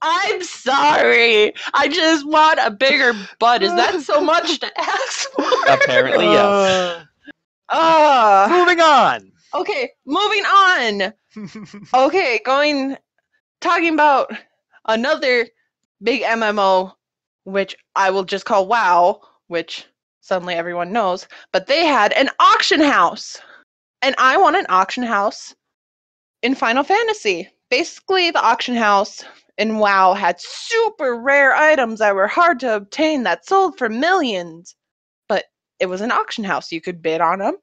I'm sorry. I just want a bigger butt. Is that so much to ask for? Apparently, yes. Moving on. Okay, moving on. Okay, talking about another big MMO, which I will just call WoW, which suddenly everyone knows, but they had an auction house. And I want an auction house in Final Fantasy. Basically, the auction house in WoW had super rare items that were hard to obtain that sold for millions. But it was an auction house. You could bid on them,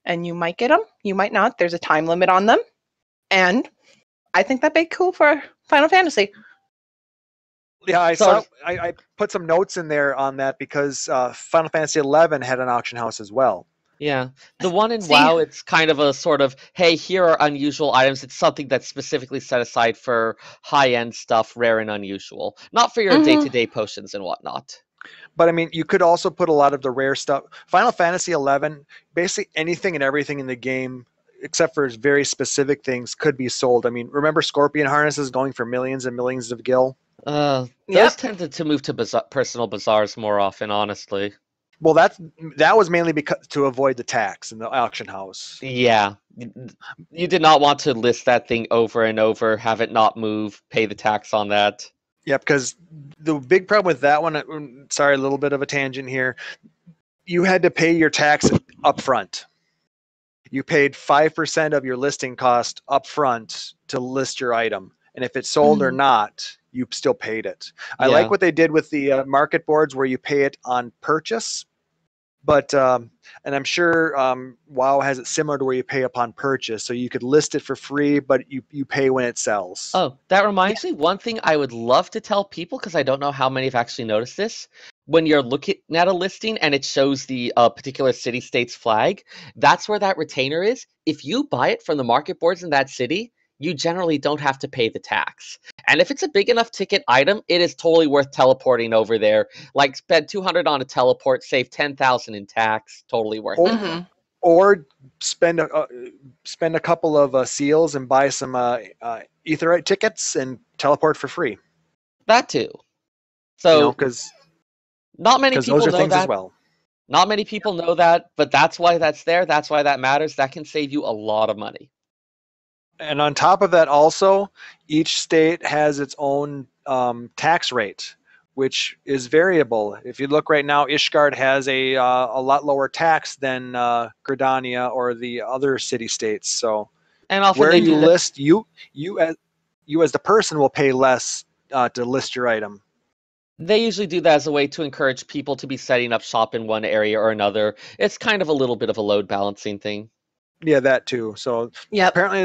and you might get them, you might not. There's a time limit on them. And I think that'd be cool for Final Fantasy. Yeah, So- I put some notes in there on that because Final Fantasy 11 had an auction house as well. Yeah. The one in See- WoW, it's kind of a sort of, hey, here are unusual items. It's something that's specifically set aside for high-end stuff, rare and unusual. Not for your Mhm. day-to-day potions and whatnot. But I mean, you could also put a lot of the rare stuff. Final Fantasy 11, basically anything and everything in the game, except for very specific things, could be sold. I mean, remember Scorpion harnesses going for millions and millions of gil? Those Yep. tended to move to personal bazaars more often, honestly. Well, that was mainly because to avoid the tax in the auction house. Yeah. You did not want to list that thing over and over, have it not move, pay the tax on that. Yeah, because the big problem with that one, sorry, a little bit of a tangent here, you had to pay your tax up front. You paid 5% of your listing cost up front to list your item. And if it's sold or not, you still paid it. I Yeah. like what they did with the market boards where you pay it on purchase. But, and I'm sure WoW has it similar to where you pay upon purchase. So you could list it for free, but you pay when it sells. Oh, that reminds me, one thing I would love to tell people, because I don't know how many have actually noticed this. When you're looking at a listing and it shows the particular city-state's flag, that's where that retainer is. If you buy it from the market boards in that city, you generally don't have to pay the tax. And if it's a big enough ticket item, it is totally worth teleporting over there. Like, spend 200 on a teleport, save 10,000 in tax, totally worth Oh. it. Mhm. Or spend a couple of seals and buy some Aetheryte tickets and teleport for free. That too. So, Because not many people those are know things that. as well. Not many people know that, but that's why that's there. That's why that matters. That can save you a lot of money. And on top of that, also, each state has its own tax rate, which is variable. If you look right now, Ishgard has a lot lower tax than Gridania or the other city states. So And often where they you do that. list, you as the person will pay less to list your item. They usually do that as a way to encourage people to be setting up shop in one area or another. It's kind of a little bit of a load balancing thing. Yeah, that too. So Yep. apparently,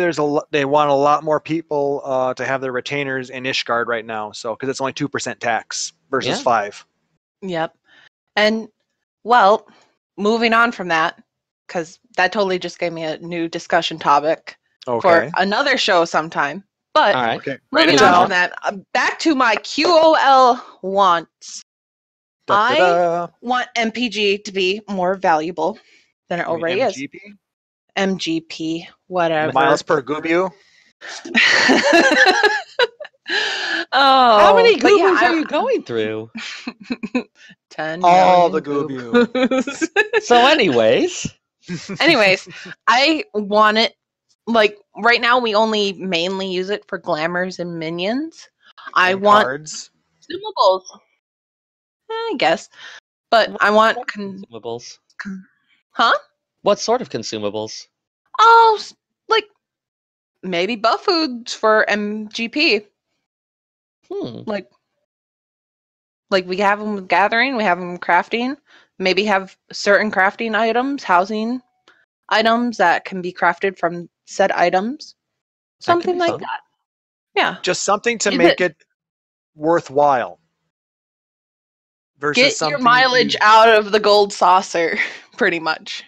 they want a lot more people to have their retainers in Ishgard right now. So because it's only 2% tax versus Yeah. 5. Yep. And, well, moving on from that, because that totally just gave me a new discussion topic Okay. for another show sometime. But All right. Okay. Write moving it on down. from that, back to my QOL wants. Da-da-da. Want MPG to be more valuable than it You mean already is. MGP? MGP, whatever. Miles per Gubu. Oh, How many but yeah, goobers are you going through? 10 All million the Goobu. goobus. So, anyways, Anyways, I want it. Like right now, we only mainly use it for glamours and minions. I And want cards. consumables, I guess, but I want consumables. huh? What sort of consumables? Oh, like maybe buff foods for MGP. Hmm. Like we have them with gathering, we have them crafting. Maybe have certain crafting items, housing items that can be crafted from said items. That could Something be like fun. that. Yeah. Just something to Is make it worthwhile. Versus Get your something mileage out of the gold saucer, pretty much.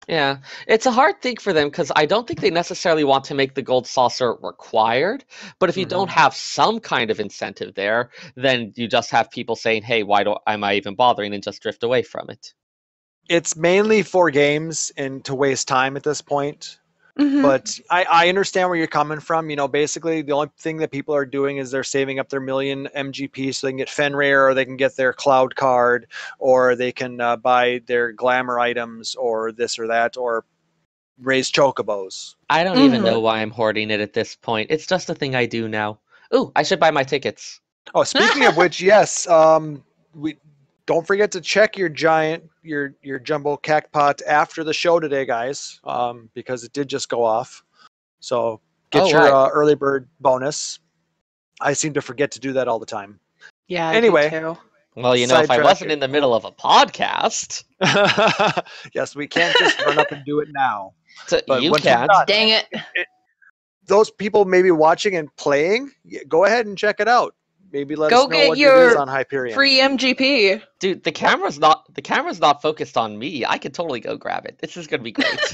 Yeah, it's a hard thing for them because I don't think they necessarily want to make the gold saucer required. But if you don't Mhm. have some kind of incentive there, then you just have people saying, "Hey, am I even bothering?" and just drift away from it. It's mainly for games and to waste time at this point. Mhm. But I understand where you're coming from. You know, basically the only thing that people are doing is they're saving up their million MGP so they can get Fenrir, or they can get their cloud card, or they can buy their glamour items, or this or that, or raise chocobos. I don't even Mhm. know why I'm hoarding it at this point. It's just a thing I do now. Ooh, I should buy my tickets. Oh, speaking of which, yes, we don't forget to check your your jumbo cacpot after the show today, guys, because it did just go off. So get Oh, your right. early bird bonus. I seem to forget to do that all the time. Yeah, I Anyway. do too. Well, you know, if I Sidetrack wasn't it. in the middle of a podcast, Yes, we can't just run up and do it now. But you once we're can't. done, Dang it. those people maybe watching and playing, go ahead and check it out. Maybe let Go us know get what it your is on Hyperion. free MGP. Dude, the camera's not focused on me. I could totally go grab it. This is gonna be great.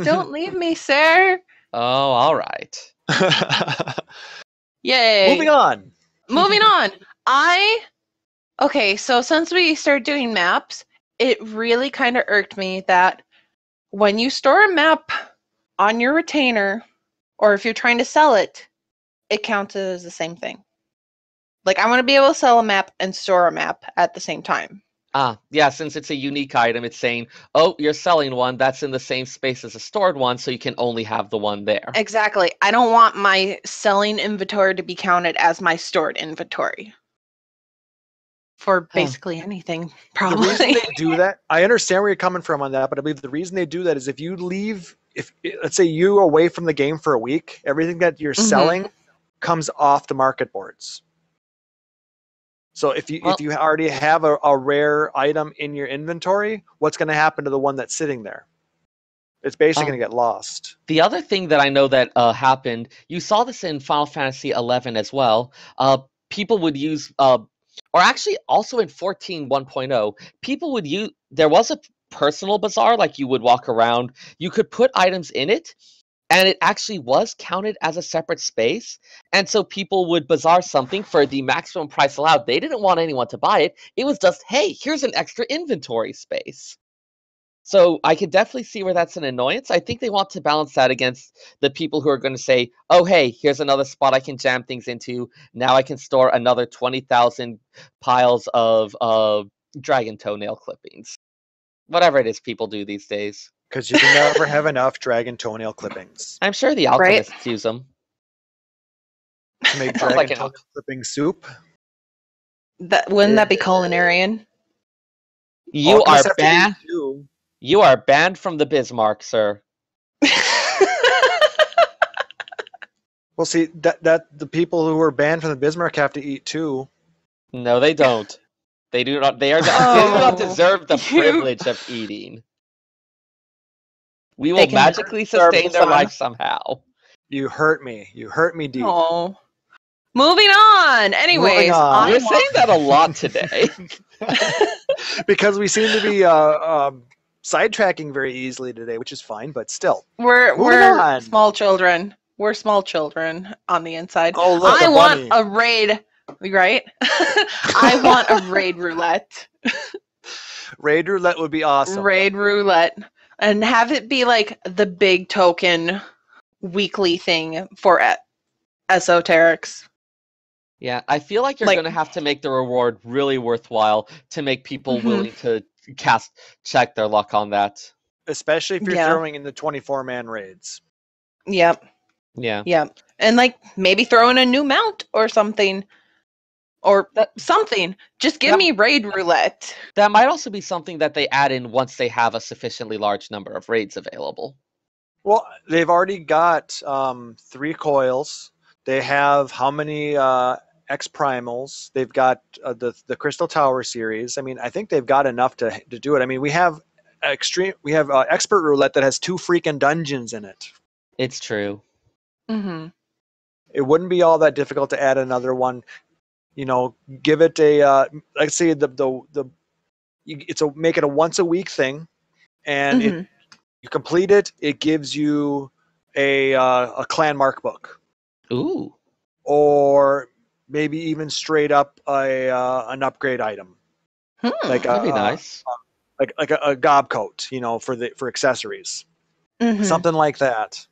Don't leave me, sir. Oh, all right. Yay. Moving on. Moving on. Okay, so since we started doing maps, it really kind of irked me that when you store a map on your retainer, or if you're trying to sell it, it counts as the same thing. Like, I want to be able to sell a map and store a map at the same time. Yeah, since it's a unique item, it's saying, oh, you're selling one that's in the same space as a stored one, so you can only have the one there. Exactly. I don't want my selling inventory to be counted as my stored inventory. For basically anything, The probably. reason they do that, I understand where you're coming from on that, but I believe the reason they do that is if you leave, if let's say you away from the game for a week, everything that you're selling comes off the market boards. So if you already have a rare item in your inventory, what's going to happen to the one that's sitting there? It's basically going to get lost. The other thing that I know that happened, you saw this in Final Fantasy XI as well. People would use, or actually also in 14 1.0, people would use. There was a personal bazaar, like you would walk around. You could put items in it, and it actually was counted as a separate space. And so people would bazaar something for the maximum price allowed. They didn't want anyone to buy it. It was just, hey, here's an extra inventory space. So I could definitely see where that's an annoyance. I think they want to balance that against the people who are going to say, oh, hey, here's another spot I can jam things into. Now I can store another 20,000 piles of dragon toenail clippings. Whatever it is people do these days. Because you can never have enough dragon toenail clippings. I'm sure the alchemists use them. To make Sounds dragon like an toenail clipping soup. Wouldn't that be culinarian? You are Alchemists have to eat banned. too. You are banned from the Bismarck, sir. Well, see that the people who are banned from the Bismarck have to eat too. No, they don't. They do not. They do not deserve the privilege of eating. We will can magically serve sustain their fun. life somehow. You hurt me. You hurt me deep. Oh. Moving on. Anyways, Moving on. You're saying that a lot today. Because we seem to be sidetracking very easily today, which is fine, but still. we're Moving on. small children. We're small children on the inside. Oh, look, I a want bunny. a raid, right? I want a raid roulette. Raid roulette would be awesome. Raid roulette. And have it be like the big token weekly thing for esoterics. Yeah, I feel like you're Like- going to have to make the reward really worthwhile to make people willing to check their luck on that. Especially if you're Yeah. throwing in the 24-man raids. Yep. Yeah. Yep. And like maybe throw in a new mount or something. Or something. Just give me raid roulette. That might also be something that they add in once they have a sufficiently large number of raids available. Well, they've already got 3 coils. They have how many X primals? They've got the Crystal Tower series. I mean, I think they've got enough to do it. I mean, we have expert roulette that has 2 freaking dungeons in it. It's true. Mm-hmm. It wouldn't be all that difficult to add another one. You know, give it a let's say make it a once a week thing, and Mm-hmm. you complete it. It gives you a clan mark book, Ooh. or maybe even straight up an upgrade item, like That'd be nice. like a gob coat, you know, for accessories, Mm-hmm. something like that.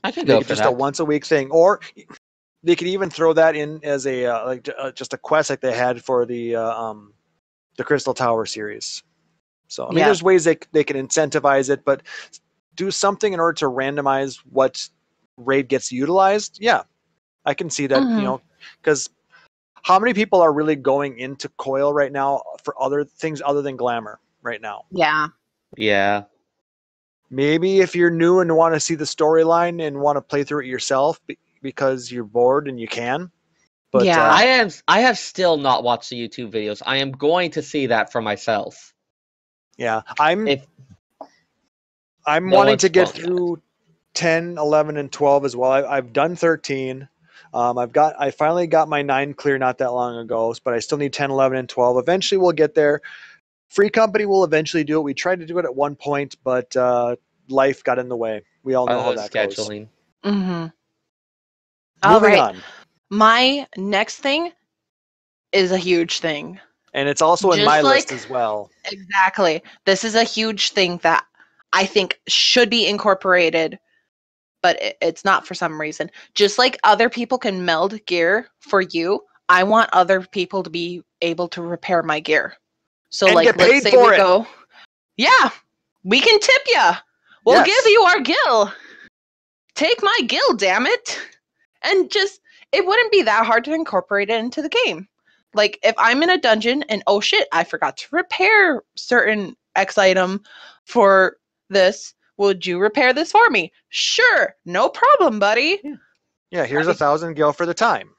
I could go Make it for just that. a once a week thing, or they could even throw that in as a just a quest like they had for the Crystal Tower series. So I mean, Yeah. there's ways they can incentivize it, but do something in order to randomize what raid gets utilized. Yeah, I can see that. Mhm. You know, because how many people are really going into Coil right now for other things other than glamour right now? Yeah. Yeah. Maybe if you're new and want to see the storyline and want to play through it yourself because you're bored and you can. But Yeah. I have still not watched the YouTube videos. I am going to see that for myself. yeah, I'm If wanting one's to get spoiled yet. through 10, 11, and 12 as well. I've done 13. I finally got my 9 clear not that long ago, but I still need 10, 11, and 12. Eventually we'll get there. Free Company will eventually do it. We tried to do it at one point, but life got in the way. We all know how that goes. scheduling. Mm-hmm. All Moving right. on. My next thing is a huge thing. And it's also in Just my like- list as well. Exactly. This is a huge thing that I think should be incorporated, but it's not for some reason. Just like other people can meld gear for you, I want other people to be able to repair my gear. So, And like, get paid let's say for we it. go, yeah, we can tip ya. We'll Yes. give you our gil. Take my gil, damn it. And just, it wouldn't be that hard to incorporate it into the game. Like, if I'm in a dungeon and, oh shit, I forgot to repair certain X item for this, would you repair this for me? Sure, no problem, buddy. Yeah, here's 1,000 gil for the time.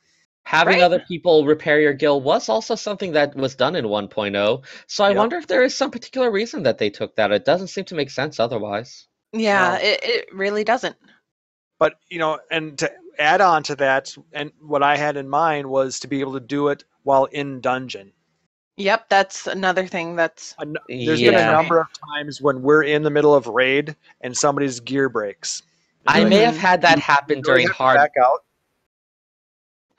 Having Right? other people repair your guild was also something that was done in 1.0. So I Yep. wonder if there is some particular reason that they took that. It doesn't seem to make sense otherwise. Yeah, No. it really doesn't. But, you know, and to add on to that, and what I had in mind was to be able to do it while in dungeon. Yep, that's another thing that's There's been a Yeah. number of times when we're in the middle of raid and somebody's gear breaks. I Like, may have had that happen you during have to hard. back out.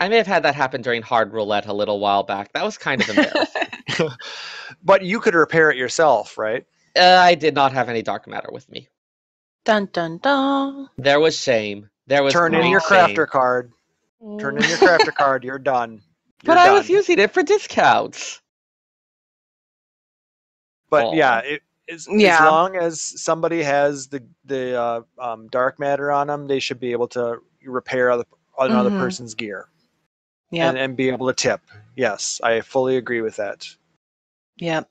I may have had that happen during hard roulette a little while back. That was kind of embarrassing. But you could repair it yourself, right? I did not have any dark matter with me. dun dun dun. There was shame. There was Turn in great your shame. crafter card. Turn in your crafter card. You're done. You're But I was done. using it for discounts. But Oh. yeah, as Yeah. long as somebody has the dark matter on them, they should be able to repair another Mhm. person's gear Yep, and be able to tip. Yes, I fully agree with that. yep.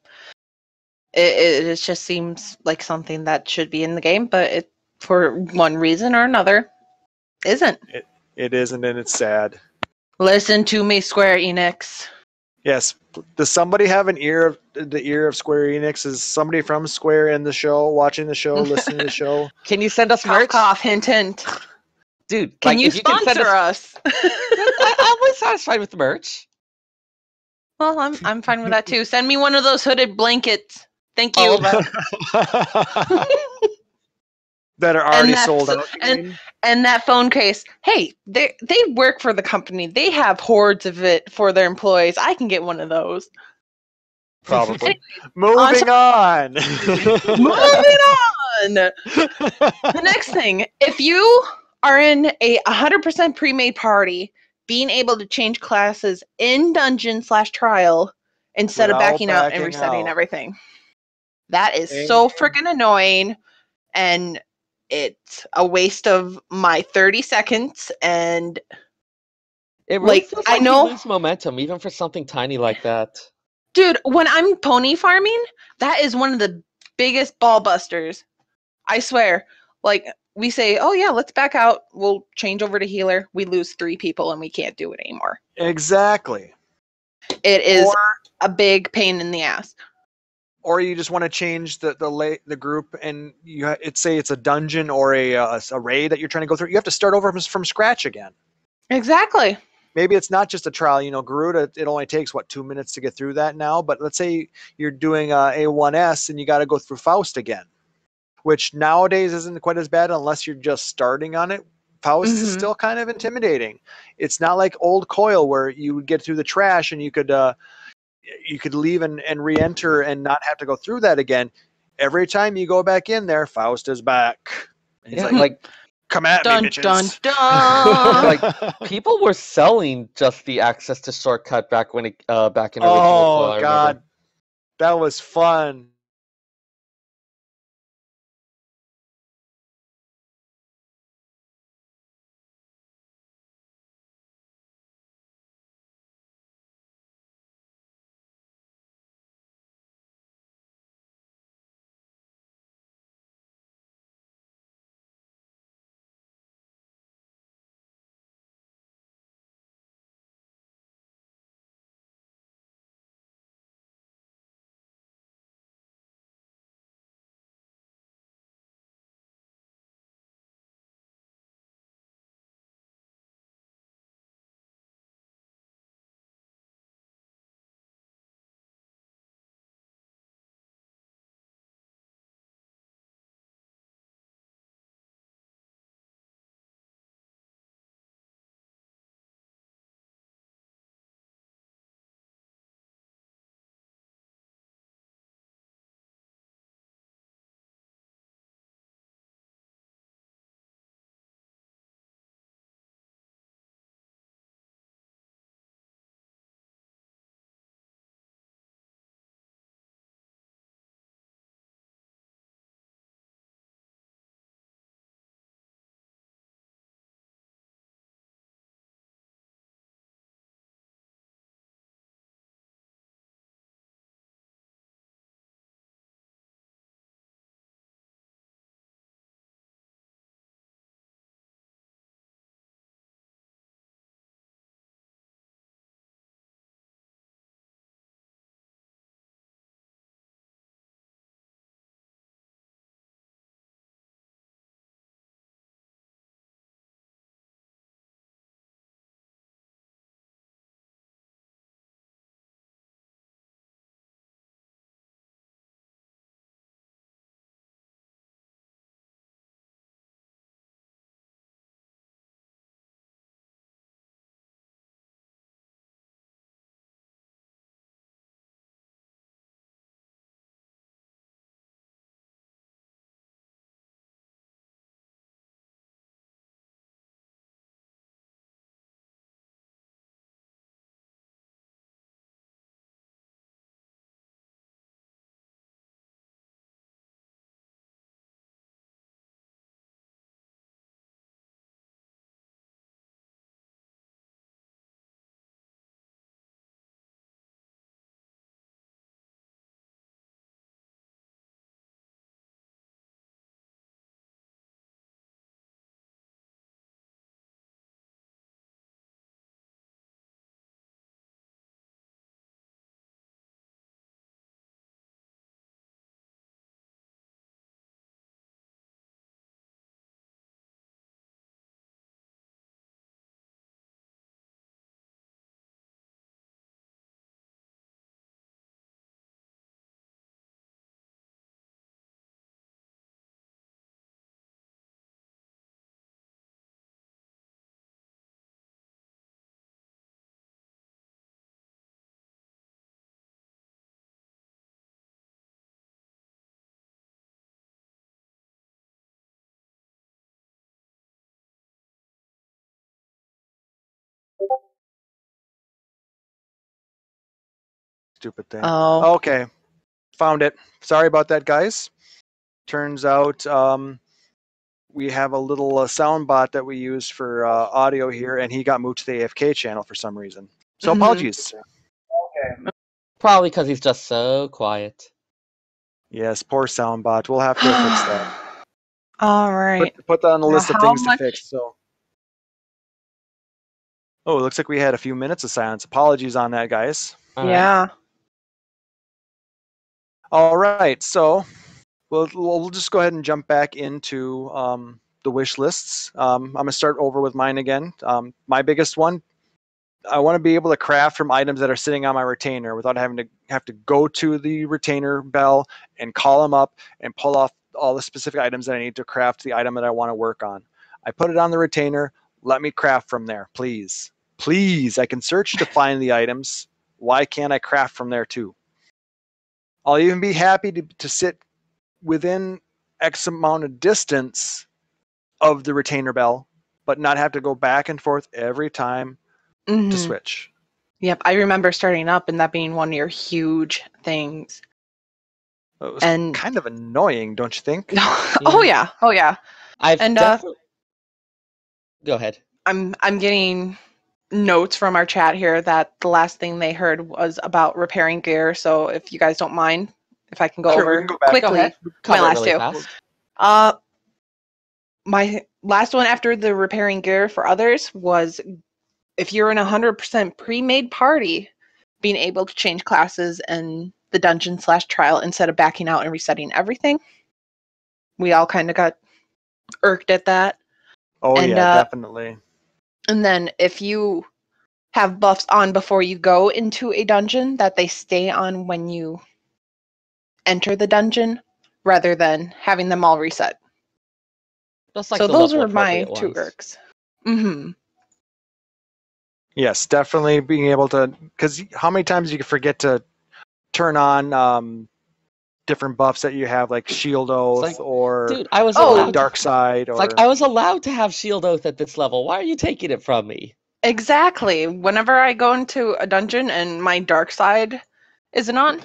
It just seems like something that should be in the game, but it, for one reason or another, isn't. It isn't, and it's sad. Listen to me, Square Enix. Yes. Does somebody have the ear of Square Enix? Is somebody from Square in the show, watching the show, listening to the show? Can you send us Cough, merch? cough, hint, hint. Dude, Can like, you if you can send sponsor us? I'll be satisfied with the merch. Well, I'm fine with that too. Send me one of those hooded blankets. Thank you. Oh, that- That are already that's- sold out. you and- mean? And that phone case. Hey, they work for the company. They have hordes of it for their employees. I can get one of those. Probably. Moving on. Moving on. The next thing, if you are in a 100% pre-made party being able to change classes in dungeon/trial instead of Without backing out and backing resetting out. everything. That is Amen. so freaking annoying, and it's a waste of my 30 seconds. And It really like, feels I like you know, lose momentum even for something tiny like that. dude, when I'm pony farming, that is one of the biggest ball busters. I swear. Like, we say, oh yeah, let's back out. We'll change over to healer. We lose 3 people and we can't do it anymore. Exactly. It is Or a big pain in the ass. or you just want to change the group, and say it's a dungeon or a raid that you're trying to go through. You have to start over from scratch again. Exactly. Maybe it's not just a trial. Garuda, it only takes 2 minutes to get through that now. But let's say you're doing A1S and you got to go through Faust again, which nowadays isn't quite as bad unless you're just starting on it. Faust is still kind of intimidating. It's not like old Coil where you would get through the trash and you could leave and re-enter and not have to go through that again. Every time you go back in there, Faust is back. And he's Yeah, like, come at me, Dun bitches. dun dun. like people were selling just the access to shortcut back when it back in original Coil, Oh I remember. God, that was fun. Stupid thing. Oh. Okay, found it. Sorry about that, guys. Turns out we have a little sound bot that we use for audio here, and he got moved to the AFK channel for some reason. So Mhm. apologies. Probably because he's just so quiet. Yes, poor sound bot. We'll have to fix that. All right. Put that on the Now, list of how things to much- fix. So. Oh, it looks like we had a few minutes of silence. Apologies on that, guys. All right. Yeah. All right, so we'll just go ahead and jump back into the wish lists. I'm gonna start over with mine again. My biggest one, I want to be able to craft from items that are sitting on my retainer without having to have to go to the retainer bell and call them up and pull off all the specific items that I need to craft the item that I want to work on. I put it on the retainer. Let me craft from there, please. Please, I can search to find the items. Why can't I craft from there too? I'll even be happy to sit within X amount of distance of the retainer bell, but not have to go back and forth every time to Mhm. switch. Yep. I remember starting up and that being one of your huge things. It was And kind of annoying, don't you think? oh yeah. Oh yeah. I've And, definitely. Go ahead. I'm getting notes from our chat here that the last thing they heard was about repairing gear. So if you guys don't mind, if I can go Sure, we over can go back. Go quickly, ahead. my Cover it last really two. fast. My last one after the repairing gear for others was if you're in a 100% pre-made party, being able to change classes and the dungeon/trial instead of backing out and resetting everything. We all kind of got irked at that. Oh And, yeah, definitely. And then if you have buffs on before you go into a dungeon, that they stay on when you enter the dungeon rather than having them all reset. Just like So the those level were my appropriate two ones. irks. Mm-hmm. Yes, definitely being able to, because how many times you can forget to turn on different buffs that you have, like Shield Oath like, or Dude, I was Oh, allowed. Dark Side, It's or like I was allowed to have Shield Oath at this level. Why are you taking it from me? Exactly. Whenever I go into a dungeon and my dark side isn't on,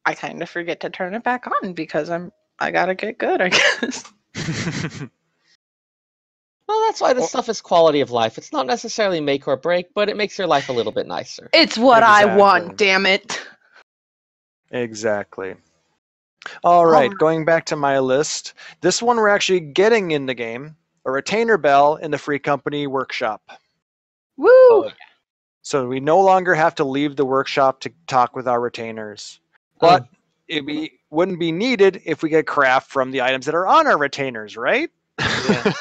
I kind of forget to turn it back on because I gotta get good, I guess. Well, that's why this Well- stuff is quality of life. It's not necessarily make or break, but it makes your life a little bit nicer. It's what I Exactly. want, damn it. Exactly. All right, right. going back to my list. This one we're actually getting in the game, a retainer bell in the Free Company workshop. Woo! Oh, yeah. So we no longer have to leave the workshop to talk with our retainers. But wouldn't be needed if we get craft from the items that are on our retainers, right? Yeah.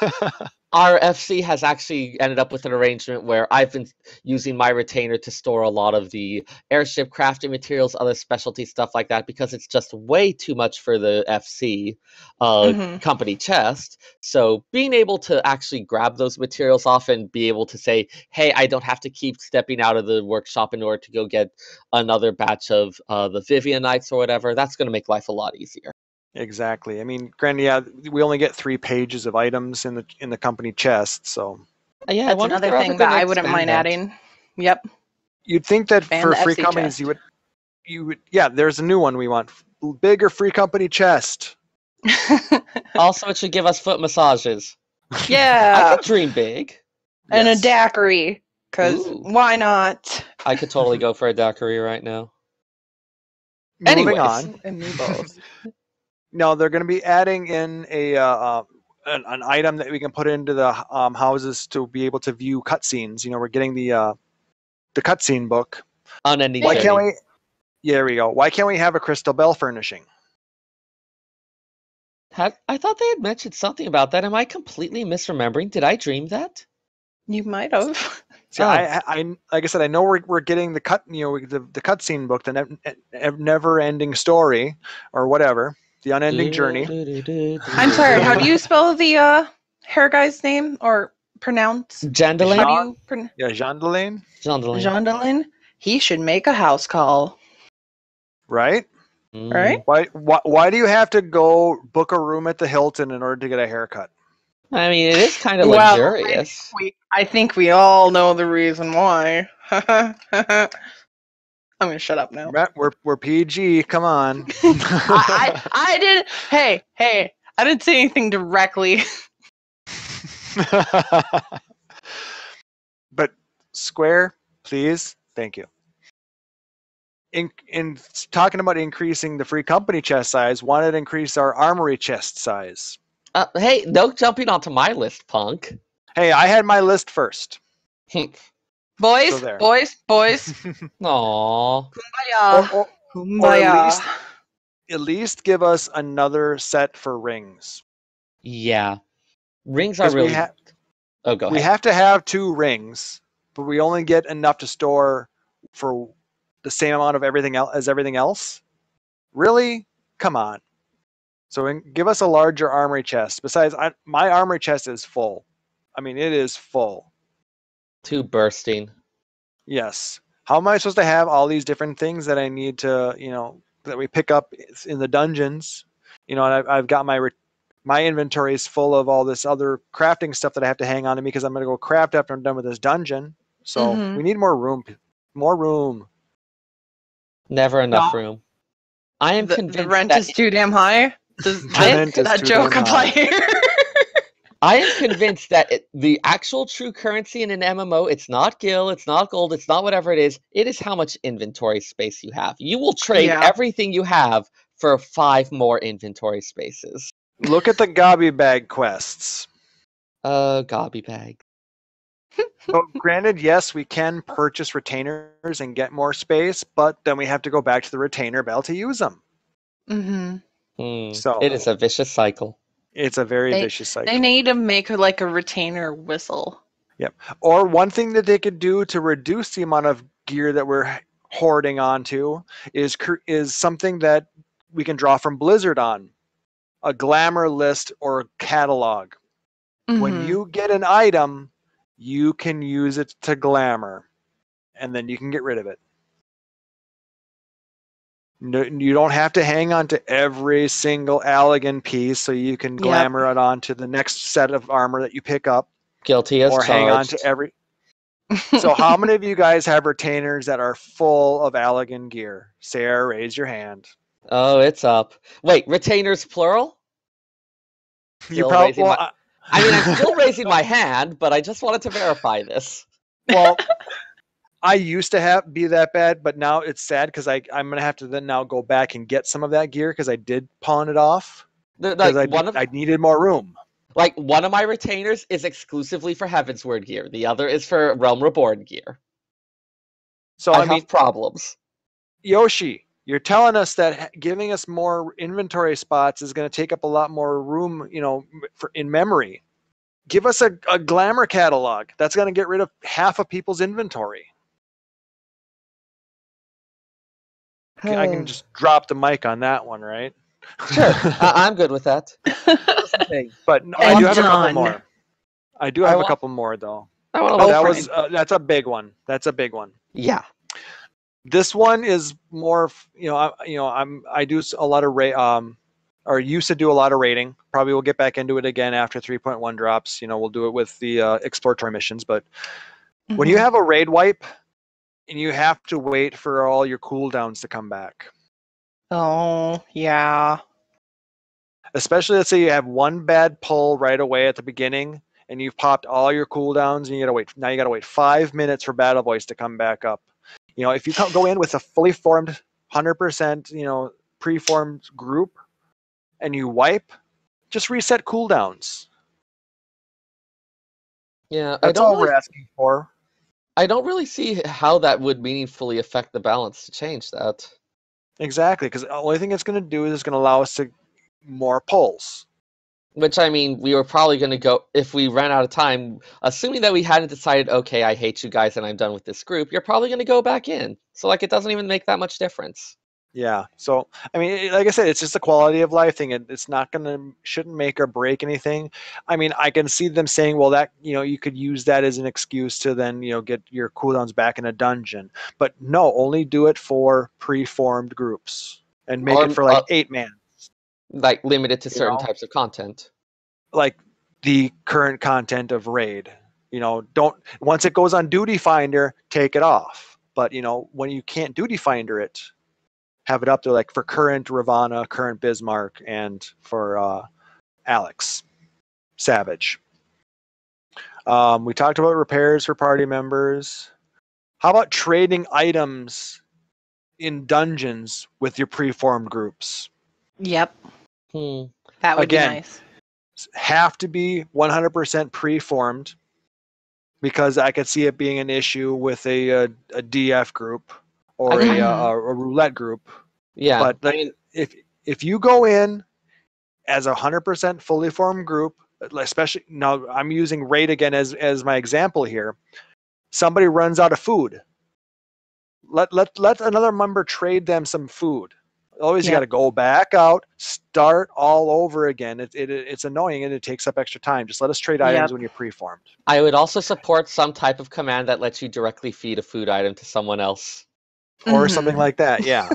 Our FC has actually ended up with an arrangement where I've been using my retainer to store a lot of the airship crafting materials, other specialty stuff like that, because it's just way too much for the FC Mhm. company chest. So being able to actually grab those materials off and be able to say, hey, I don't have to keep stepping out of the workshop in order to go get another batch of the Vivianites or whatever, that's going to make life a lot easier. Exactly. I mean, granted, yeah, we only get 3 pages of items in the company chest, so Yeah, I That's wonder if another they're ever thing that gonna I wouldn't expand mind that. adding. Yep. you'd think that Expand for the free FC companies chest. you would yeah, there's a new one we want. Bigger free company chest. Also, it should give us foot massages. I Yeah. could dream big. And Yes. a daiquiri. Because Ooh. why not? I could totally go for a daiquiri right now. Moving Anyways. on. And me both. No, they're going to be adding in an item that we can put into the houses to be able to view cutscenes. You know, we're getting the cutscene book. Unending Why journey. can't we? Yeah, there we go. Why can't we have a crystal bell furnishing? I thought they had mentioned something about that. Am I completely misremembering? Did I dream that? You might have. See, Oh. I like I said, I know we're getting the cutscene book, the never-ending story, or whatever, the unending journey. I'm sorry, how do you spell the hair guy's name? Or pronounce? Jandalin? How do you pronounce? Yeah, Jandalin, Jandalin. Jondalin? He should make a house call. right? Mm. Right? Why do you have to go book a room at the Hilton in order to get a haircut? I mean, it is kind of Well, luxurious. I think we all know the reason why. I'm gonna shut up now. Matt, we're PG. Come on. I didn't. Hey, I didn't say anything directly. But Square, please, thank you. In talking about increasing the free company chest size, wanted to increase our armory chest size. Hey, no jumping onto my list, punk. Hey, I had my list first. Boys, So there. boys. Aww. Kumbaya. Or Kumbaya. at least give us another set for rings. Yeah. Rings are 'Cause really... Oh, go ahead. We have to have 2 rings, but we only get enough to store for the same amount of everything else as everything else. Really? Come on. So give us a larger armory chest. Besides, my armory chest is full. I mean, it is full. Too bursting. Yes. How am I supposed to have all these different things that I need to, that we pick up in the dungeons? And I've got my inventory is full of all this other crafting stuff that I have to hang on to me because I'm going to go craft after I'm done with this dungeon. So we need more room. More room. Never enough room. I am convinced the rent that is too damn high. Does rent is that too joke damn apply high. here? I am convinced that the actual true currency in an MMO, it's not gil, it's not gold, it's not whatever it is how much inventory space you have. You will trade everything you have for 5 more inventory spaces. Look at the Gobby Bag quests. Gobby Bag. So granted, yes, we can purchase retainers and get more space, but then we have to go back to the retainer bell to use them. Mm-hmm. So it is a vicious cycle. It's a very vicious cycle. They need to make like a retainer whistle. Yep. Or one thing that they could do to reduce the amount of gear that we're hoarding onto is something that we can draw from Blizzard on. A glamour list or a catalog. When you get an item, you can use it to glamour, and then you can get rid of it. No, you don't have to hang on to every single Allagan piece, so you can glamour it onto the next set of armor that you pick up. Guilty as or charged. Hang on to every. So how many of you guys have retainers that are full of Allagan gear? Sarah, raise your hand. Oh, it's up. Wait, retainers plural? You probably. I'm still raising my hand, but I just wanted to verify this. Well, I used to be that bad, but now it's sad because I'm gonna have to then now go back and get some of that gear because I did pawn it off because I needed more room. Like one of my retainers is exclusively for Heavensward gear. The other is for Realm Reborn gear. So I have problems. Yoshi, you're telling us that giving us more inventory spots is going to take up a lot more room, in memory. Give us a glamour catalog. That's going to get rid of half of people's inventory. I can just drop the mic on that one, right? Sure, I'm good with that. But I do have a couple more. I do have a couple more though. That's a big one. That's a big one. Yeah. This one is more, I do a lot of or used to do a lot of raiding. Probably we'll get back into it again after 3.1 drops. We'll do it with the exploratory missions. But when you have a raid wipe and you have to wait for all your cooldowns to come back. Oh, yeah. Especially, let's say you have one bad pull right away at the beginning and you've popped all your cooldowns and you gotta wait. Now you gotta wait 5 minutes for Battle Voice to come back up. If you go in with a fully formed 100%, preformed group and you wipe, just reset cooldowns. Yeah, that's all we're asking for. I don't really see how that would meaningfully affect the balance to change that. Exactly, because the only thing it's going to do is it's going to allow us to more pulls. Which, we were probably going to go, if we ran out of time, assuming that we hadn't decided, okay, I hate you guys and I'm done with this group, you're probably going to go back in. So, it doesn't even make that much difference. Yeah. So, like I said, it's just a quality of life thing. It's shouldn't make or break anything. I can see them saying, well, that, you could use that as an excuse to then, get your cooldowns back in a dungeon. But no, only do it for preformed groups and make it for 8 man. Limited to certain types of content. Like the current content of raid. Once it goes on Duty Finder, take it off. But when you can't duty finder it, have it up there like for current Ravana, current Bismarck, and for Alex Savage. We talked about repairs for party members. How about trading items in dungeons with your preformed groups? Yep, Hmm. that would Again, be nice. Have to be 100% preformed, because I could see it being an issue with a DF group or I- a roulette group. Yeah, But I mean, if you go in as a 100% fully formed group, especially now, I'm using raid again as my example here. Somebody runs out of food. Let another member trade them some food. Always you Yep. got to go back out, start all over again. It's annoying and it takes up extra time. Just let us trade items Yep. when you're preformed. I would also support some type of command that lets you directly feed a food item to someone else. Or Mhm. something like that. Yeah.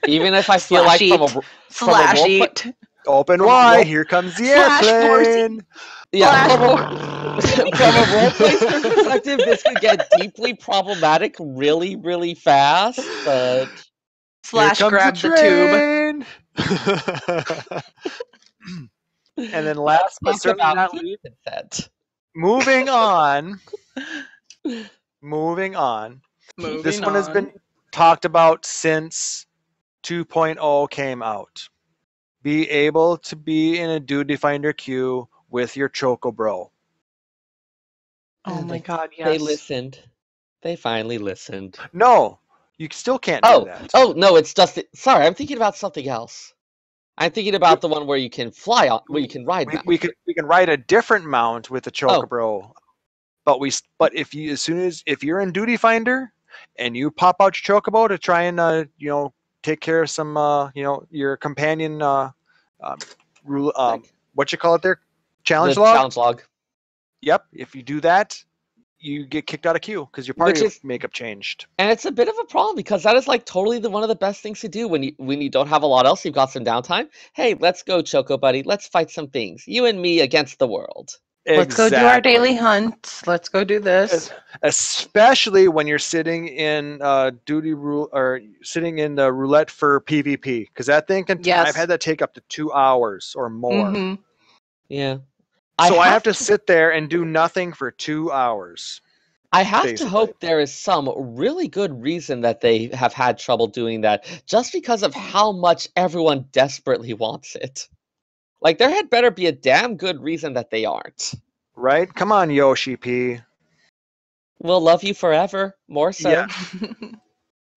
Even if I feel like Slash from a Slash role play- eat. Open From a wide. role- Here comes the Slash airplane. yeah, Slash from a role player perspective, this could get deeply problematic really, really fast. But Slash Here comes grab the tube. tube. And then last but talk certainly about not food least, consent. moving on. Moving on. Moving This one has on. been talked about since 2.0 came out. Be able to be in a duty finder queue with your Chocobro. Oh my god, yes. They listened. They finally listened. No, you still can't do Oh, that. oh no, it's just sorry. I'm thinking about something else. I'm thinking about the one where you can fly on, where you can ride. we can ride a different mount with the Oh. Chocobro, but if you're in duty finder and you pop out your Chocobo to try and take care of some your companion what you call it there, challenge the log. challenge log. Yep, if you do that, you get kicked out of queue because your party Which is- makeup changed. And it's a bit of a problem because that is like totally one of the best things to do when you don't have a lot else. You've got some downtime. Hey, let's go, Choco Buddy. Let's fight some things. You and me against the world. Let's go do our Exactly. daily hunts. Let's go do this. Especially when you're sitting in duty rule or sitting in the roulette for PvP, because that thing can. Yes. I've had that take up to 2 hours or more. Mhm. Yeah. So I have to sit there and do nothing for 2 hours. I have to basically. hope there is some really good reason that they have had trouble doing that, just because of how much everyone desperately wants it. Like, there had better be a damn good reason that they aren't. Right? Come on, Yoshi P. We'll love you forever, more so. Yeah.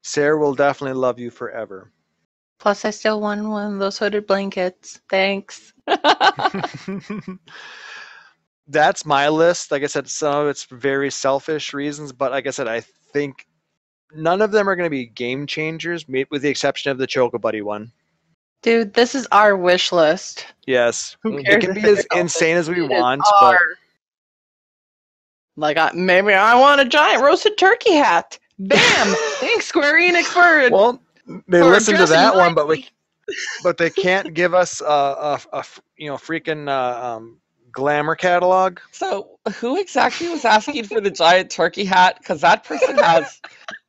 Sarah will definitely love you forever. Plus, I still won one of those hooded blankets. Thanks. That's my list. Like I said, some of it's very selfish reasons, but like I said, I think none of them are going to be game changers, with the exception of the Choco Buddy one. Dude, this is our wish list. Yes, Who it cares can if be they're as insane as we It is want, but our- Like, maybe I want a giant roasted turkey hat. Bam! Thanks, Square Enix for well, they for listen to addressing that my one, but they can't give us a freaking glamour catalog. So, who exactly was asking for the giant turkey hat? Because that person has.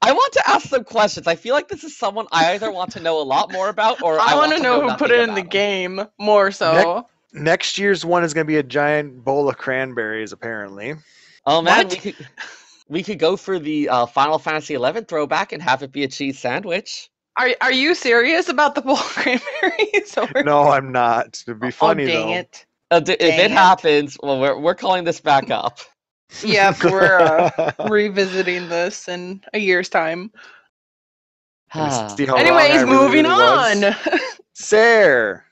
I want to ask them questions. I feel like this is someone I either want to know a lot more about, or I want to know who nothing put it in the about 'em. game more so. Next year's one is going to be a giant bowl of cranberries, apparently. Oh man, What? we could go for the Final Fantasy XI throwback and have it be a cheese sandwich. Are you serious about the bowl of cranberries? Or... No, I'm not. It'd be funny oh, dang though. it. If Dang it it. happens, well, we're calling this back up. Yep, we're revisiting this in a year's time. See how wrong I Anyways, really, moving really was. on. Sarah,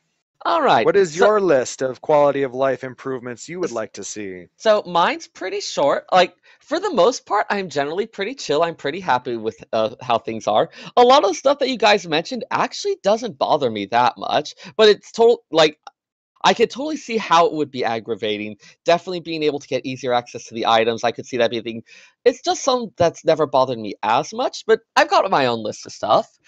All right. what is so- your list of quality of life improvements you would like to see? So mine's pretty short. Like, for the most part, I'm generally pretty chill. I'm pretty happy with how things are. A lot of the stuff that you guys mentioned actually doesn't bother me that much, but it's I could totally see how it would be aggravating. Definitely being able to get easier access to the items, I could see that being a thing. It's just something that's never bothered me as much, but I've got my own list of stuff.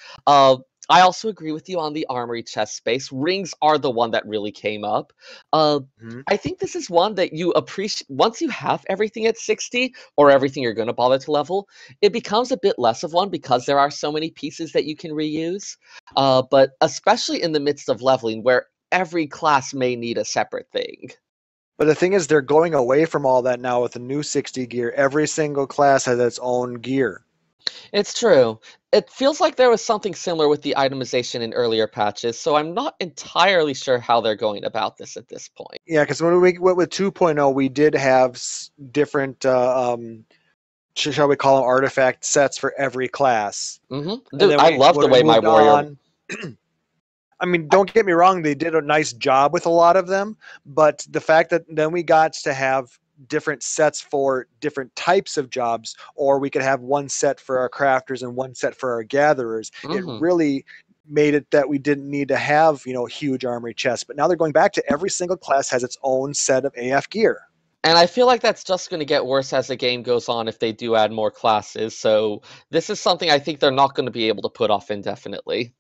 I also agree with you on the armory chest space. Rings are the one that really came up. Mhm. I think this is one that you appreciate once you have everything at 60 or everything you're going to bother to level. It becomes a bit less of one because there are so many pieces that you can reuse. But especially in the midst of leveling, where every class may need a separate thing. But the thing is, they're going away from all that now with the new 60 gear. Every single class has its own gear. It's true. It feels like there was something similar with the itemization in earlier patches, so I'm not entirely sure how they're going about this at this point. Yeah, because when we went with 2.0, we did have different, shall we call them artifact sets for every class. Dude, And then I love the when we way my moved warrior. on, I mean, don't get me wrong, they did a nice job with a lot of them, but the fact that then we got to have different sets for different types of jobs, or we could have one set for our crafters and one set for our gatherers, it Mhm. really made it that we didn't need to have, huge armory chests. But now they're going back to every single class has its own set of AF gear. And I feel like that's just going to get worse as the game goes on if they do add more classes. So this is something I think they're not going to be able to put off indefinitely.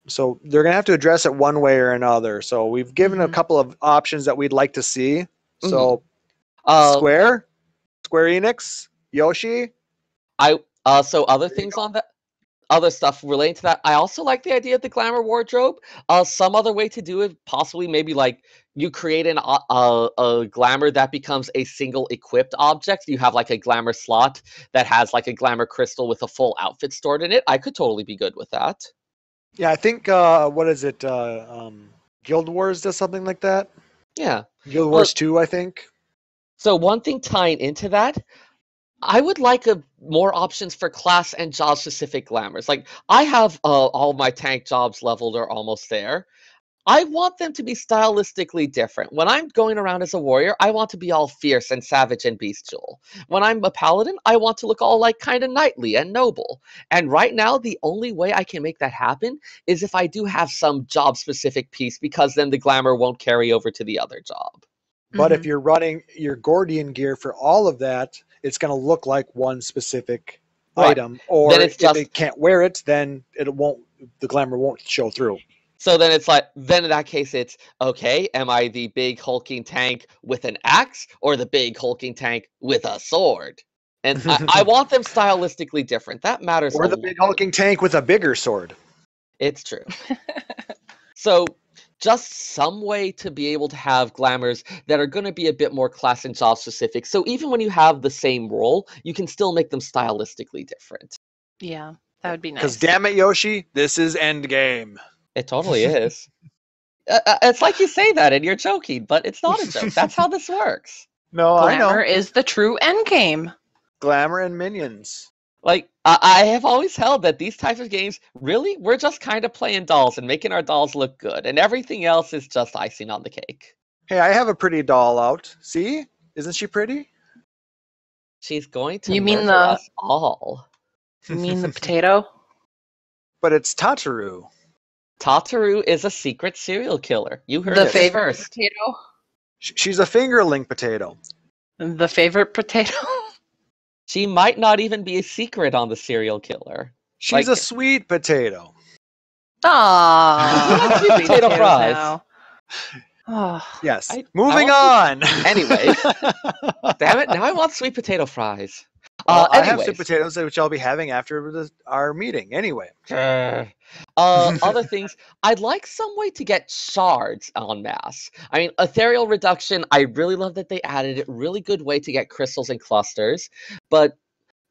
So they're going to have to address it one way or another. So we've given a Mhm. couple of options that we'd like to see. So Uh, Square Enix, Yoshi. so other things on that, other stuff relating to that. I also like the idea of the glamour wardrobe. Some other way to do it, possibly maybe like you create a glamour that becomes a single equipped object. You have like a glamour slot that has like a glamour crystal with a full outfit stored in it. I could totally be good with that. Yeah, I think what is it? Guild Wars does something like that. Yeah. Guild Well, Wars 2, I think. so one thing tying into that, I would like more options for class and job specific glamours. Like I have all my tank jobs leveled or almost there. I want them to be stylistically different. When I'm going around as a warrior, I want to be all fierce and savage and bestial. When I'm a paladin, I want to look all like kind of knightly and noble. And right now, the only way I can make that happen is if I do have some job specific piece, because then the glamour won't carry over to the other job. But if Mhm. you're running your Gordian gear for all of that, it's going to look like one specific Right. item. Or Then it's if just they can't wear it, then the glamour won't show through. So then it's like, then in that case, it's okay. Am I the big hulking tank with an axe or the big hulking tank with a sword? And I want them stylistically different. That matters Or a the lot. big hulking tank with a bigger sword. It's true. So just some way to be able to have glamours that are going to be a bit more class and job specific. So even when you have the same role, you can still make them stylistically different. Yeah, that would be Because nice. damn it, Yoshi, this is Endgame. It totally is. It's like you say that and you're joking, but it's not a joke. That's how this works. No, I Glamour know. is the true end game. Glamour and minions. Like, I have always held that these types of games, really, we're just kind of playing dolls and making our dolls look good, and everything else is just icing on the cake. Hey, I have a pretty doll out. See? Isn't she pretty? She's going to You mean murder us all. You mean the potato? But it's Tataru. Tataru is a secret serial killer. You heard The it favorite first. potato? She's a fingerling potato. The favorite potato? She might not even be a secret on the serial killer. She's Like- a sweet potato. Aww. Sweet potato fries. Oh, Yes. I Moving want on. Anyways. Damn it, now I want sweet potato fries. Well, I have Anyways. sweet potatoes, which I'll be having after our meeting. Anyway. Other things, I'd like some way to get shards en masse. I mean, ethereal reduction, I really love that they added it. Really good way to get crystals and clusters. But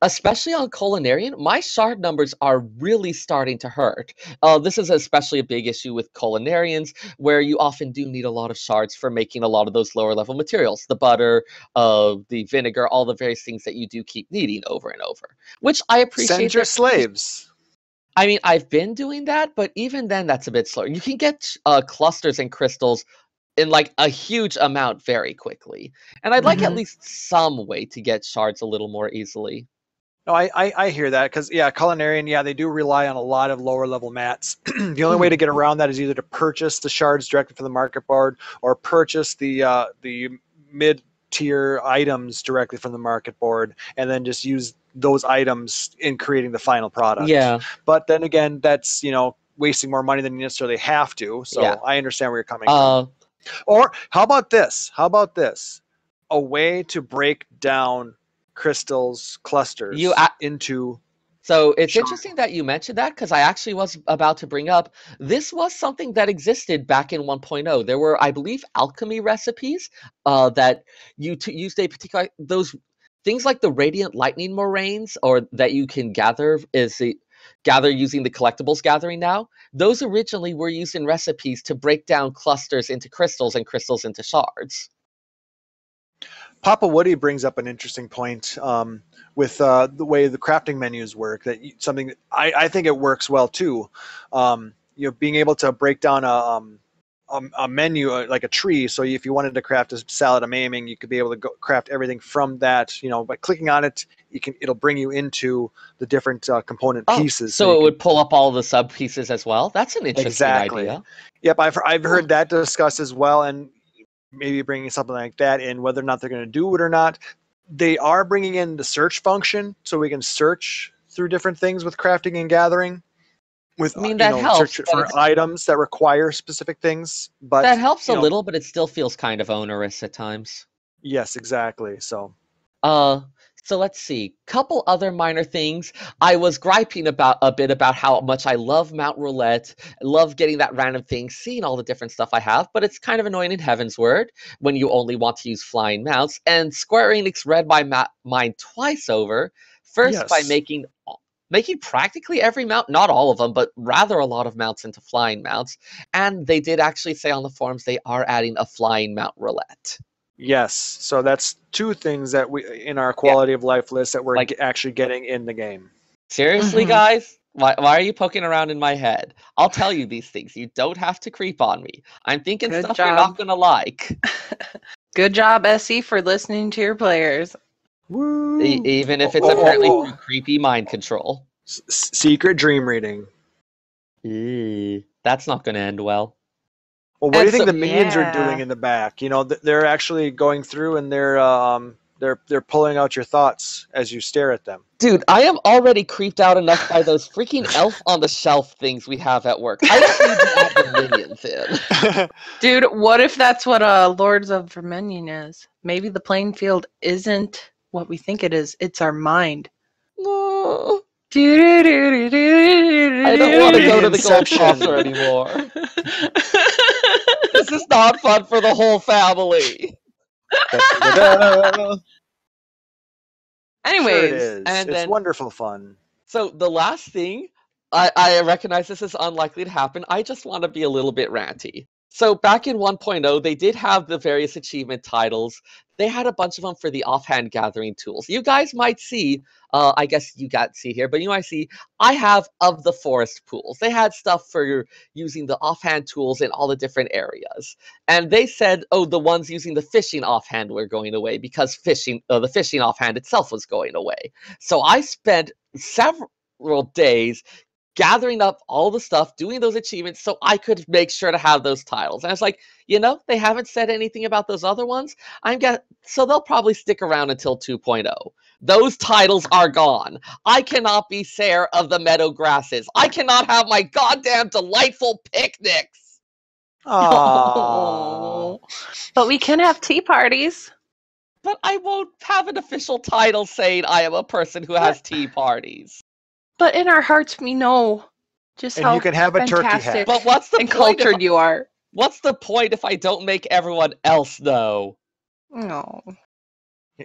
especially on Culinarian, my shard numbers are really starting to hurt. This is especially a big issue with Culinarians, where you often do need a lot of shards for making a lot of those lower level materials. The butter, the vinegar, all the various things that you do keep needing over and over. Which I appreciate. Send your that- slaves. I mean, I've been doing that, but even then, that's a bit slower. You can get clusters and crystals in like a huge amount very quickly. And I'd like at Mhm. least some way to get shards a little more easily. No, I hear that because, yeah, Culinarian, yeah, they do rely on a lot of lower level mats. The only way to get around that is either to purchase the shards directly from the market board or purchase the mid tier items directly from the market board and then just use those items in creating the final product. Yeah. But then again, that's, wasting more money than you necessarily have to. So Yeah. I understand where you're coming from. Or how about this? A way to break down crystals clusters into. So it's Sure. interesting that you mentioned that, because I actually was about to bring up, this was something that existed back in 1.0. There were, I believe, alchemy recipes that used a particular, those things like the radiant lightning moraines, or that you can gather using the collectibles gathering now. Those originally were used in recipes to break down clusters into crystals and crystals into shards. Papa Woody brings up an interesting point with the way the crafting menus work. Something that I think it works well too. Being able to break down a menu like a tree. So if you wanted to craft a salad of maiming, you could be able to craft everything from that. By clicking on it, it'll bring you into the different component pieces. So it would pull up all the sub pieces as well. That's an interesting idea. Yep, I've heard that discussed as well, and maybe bringing something like that in, whether or not they're going to do it or not. They are bringing in the search function, so we can search through different things with crafting and gathering. That helps. Search for items that require specific things. But that helps a little, but it still feels kind of onerous at times. Yes, exactly. So let's see. Couple other minor things. I was griping a bit about how much I love Mount Roulette. I love getting that random thing, seeing all the different stuff I have, but it's kind of annoying in Heaven's Word when you only want to use flying mounts. And Square Enix read my mind twice over. First, by making practically every mount, not all of them, but rather a lot of mounts into flying mounts. And they did actually say on the forums they are adding a flying Mount Roulette. Yes, so that's two things that we in our quality of life list that we're actually getting in the game. Seriously, guys? Why are you poking around in my head? I'll tell you these things. You don't have to creep on me. I'm thinking stuff you're not going to like. Good job, SE, for listening to your players. Woo. Even if it's apparently through creepy mind control. Secret dream reading. That's not going to end well. Well, what do you think the minions are doing in the back? They're actually going through and they're pulling out your thoughts as you stare at them. Dude, I am already creeped out enough by those freaking elf on the shelf things we have at work. I don't need to add the minions in. Dude, what if that's what Lords of Verminion is? Maybe the playing field isn't what we think it is. It's our mind. No. I don't want to go to the Gold Saucer anymore. This is not fun for the whole family. Sure Anyways, it is. It's wonderful fun. So the last thing, I recognize this is unlikely to happen. I just want to be a little bit ranty. So back in 1.0, they did have the various achievement titles. They had a bunch of them for the offhand gathering tools. You guys might see, I guess you can't see here, but you might see, I have of the forest pools. They had stuff for using the offhand tools in all the different areas. And they said, the ones using the fishing offhand were going away because the fishing offhand itself was going away. So I spent several days gathering up all the stuff, doing those achievements so I could make sure to have those titles. And I was like, they haven't said anything about those other ones. So they'll probably stick around until 2.0. Those titles are gone. I cannot be Sarah of the Meadow Grasses. I cannot have my goddamn delightful picnics. Oh, but we can have tea parties. But I won't have an official title saying I am a person who has tea parties. But in our hearts, we know just how you can have a turkey hat. But what's the and cultured you are. What's the point if I don't make everyone else know? No.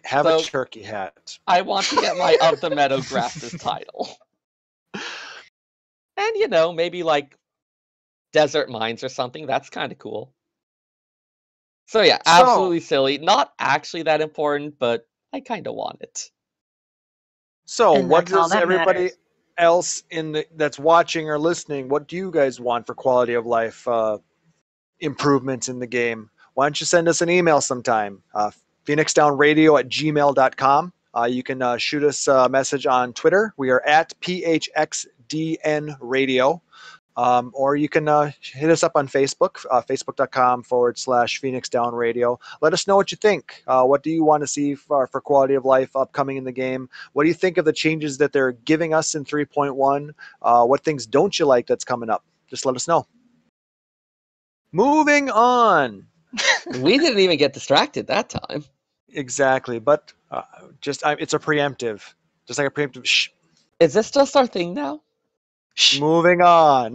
Have a turkey hat. I want to get my Of the Meadow Grasses title. And, maybe like Desert Mines or something. That's kind of cool. So yeah, absolutely silly. Not actually that important, but I kind of want it. So what does everybody else that's watching or listening, what do you guys want for quality of life improvements in the game? Why don't you send us an email sometime? phoenixdownradio@gmail.com. You can shoot us a message on Twitter. We are at PHXDN Radio. Or you can hit us up on Facebook, facebook.com/Phoenix Down Radio. Let us know what you think. What do you want to see for quality of life upcoming in the game? What do you think of the changes that they're giving us in 3.1? What things don't you like that's coming up? just let us know. Moving on. We didn't even get distracted that time. Exactly, but it's a preemptive, just like a preemptive. Shh. Is this just our thing now? Moving on.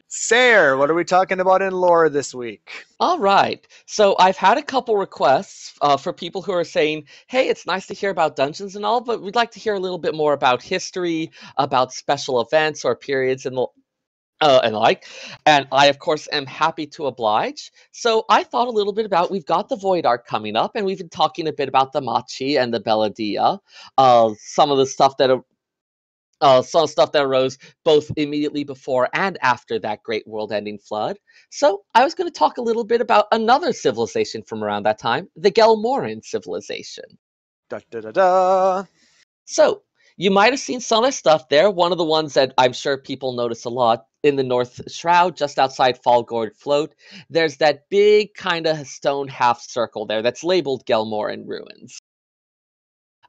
Sayre, what are we talking about in lore this week? All right. So I've had a couple requests for people who are saying, hey, it's nice to hear about dungeons and all, but we'd like to hear a little bit more about history, about special events or periods and the like. And I, of course, am happy to oblige. So I thought a little bit about, we've got the Void Ark coming up, and we've been talking a bit about the Machi and the Belladia, some of the stuff that some stuff that arose both immediately before and after that great world-ending flood. So I was going to talk a little bit about another civilization from around that time, the Gelmoran civilization. Da, da, da, da. So you might have seen some of the stuff there. One of the ones that I'm sure people notice a lot in the North Shroud, just outside Fallgourd Float, there's that big kind of stone half circle there that's labeled Gelmoran Ruins.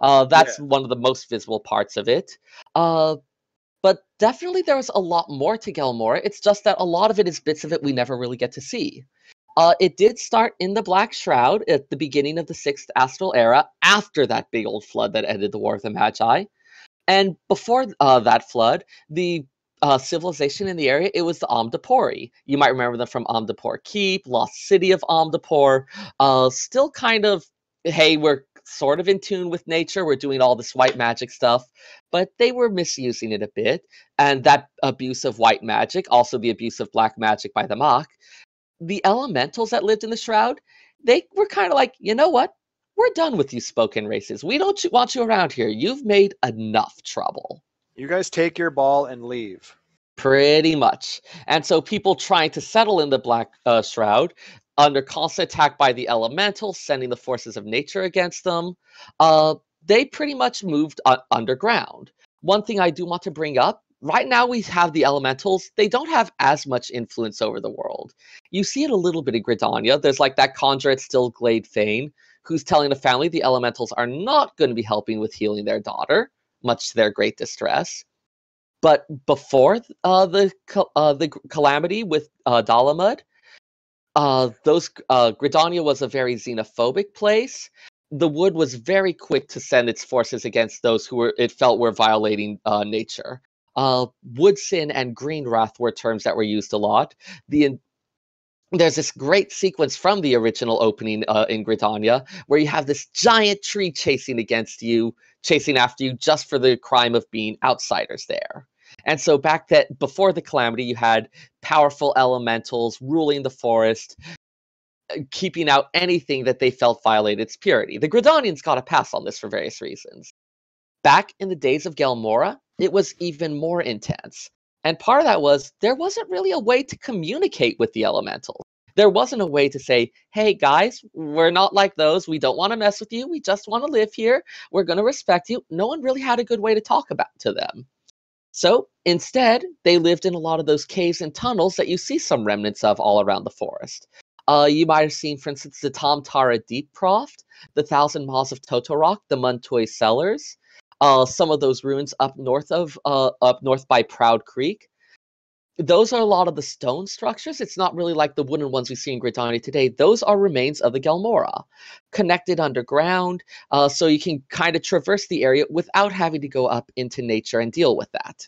That's one of the most visible parts of it. But definitely there was a lot more to Gelmora. It's just that a lot of it is bits of it we never really get to see. It did start in the Black Shroud at the beginning of the 6th Astral Era, after that big old flood that ended the War of the Magi. And before that flood, the civilization in the area, it was the Omdapori. You might remember them from Omdapor Keep, Lost City of Omdapor. Still kind of, hey, we're sort of in tune with nature. We're doing all this white magic stuff, but they were misusing it a bit. And that abuse of white magic, also the abuse of black magic by the Mach, the elementals that lived in the Shroud, they were kind of like, you know what? We're done with you spoken races. We don't want you around here. You've made enough trouble. You guys take your ball and leave. Pretty much. And so people trying to settle in the Black Shroud, under constant attack by the elementals, sending the forces of nature against them, they pretty much moved underground. One thing I do want to bring up, right now we have the elementals, they don't have as much influence over the world. You see it a little bit in Gridania. There's like that conjurer at Stillglade Fane, who's telling the family the elementals are not going to be helping with healing their daughter, much to their great distress. But before the calamity with Dalamud, Gridania was a very xenophobic place. The Wood was very quick to send its forces against those who it felt were violating nature. Wood Sin and Green Wrath were terms that were used a lot. There's this great sequence from the original opening in Gridania where you have this giant tree chasing after you just for the crime of being outsiders there. And so before the calamity, you had powerful elementals ruling the forest, keeping out anything that they felt violated its purity. The Gridanians got a pass on this for various reasons. Back in the days of Gelmora, it was even more intense. And part of that was there wasn't really a way to communicate with the elementals. There wasn't a way to say, hey guys, we're not like those. We don't want to mess with you. We just want to live here. We're going to respect you. No one really had a good way to talk to them. So instead, they lived in a lot of those caves and tunnels that you see some remnants of all around the forest. You might have seen, for instance, the Tomtara Deep Croft, the Thousand Maws of Totorok, the Muntoy Cellars, some of those ruins up north by Proud Creek. Those are a lot of the stone structures. It's not really like the wooden ones we see in Gridania today. Those are remains of the Gelmora, connected underground, so you can kind of traverse the area without having to go up into nature and deal with that.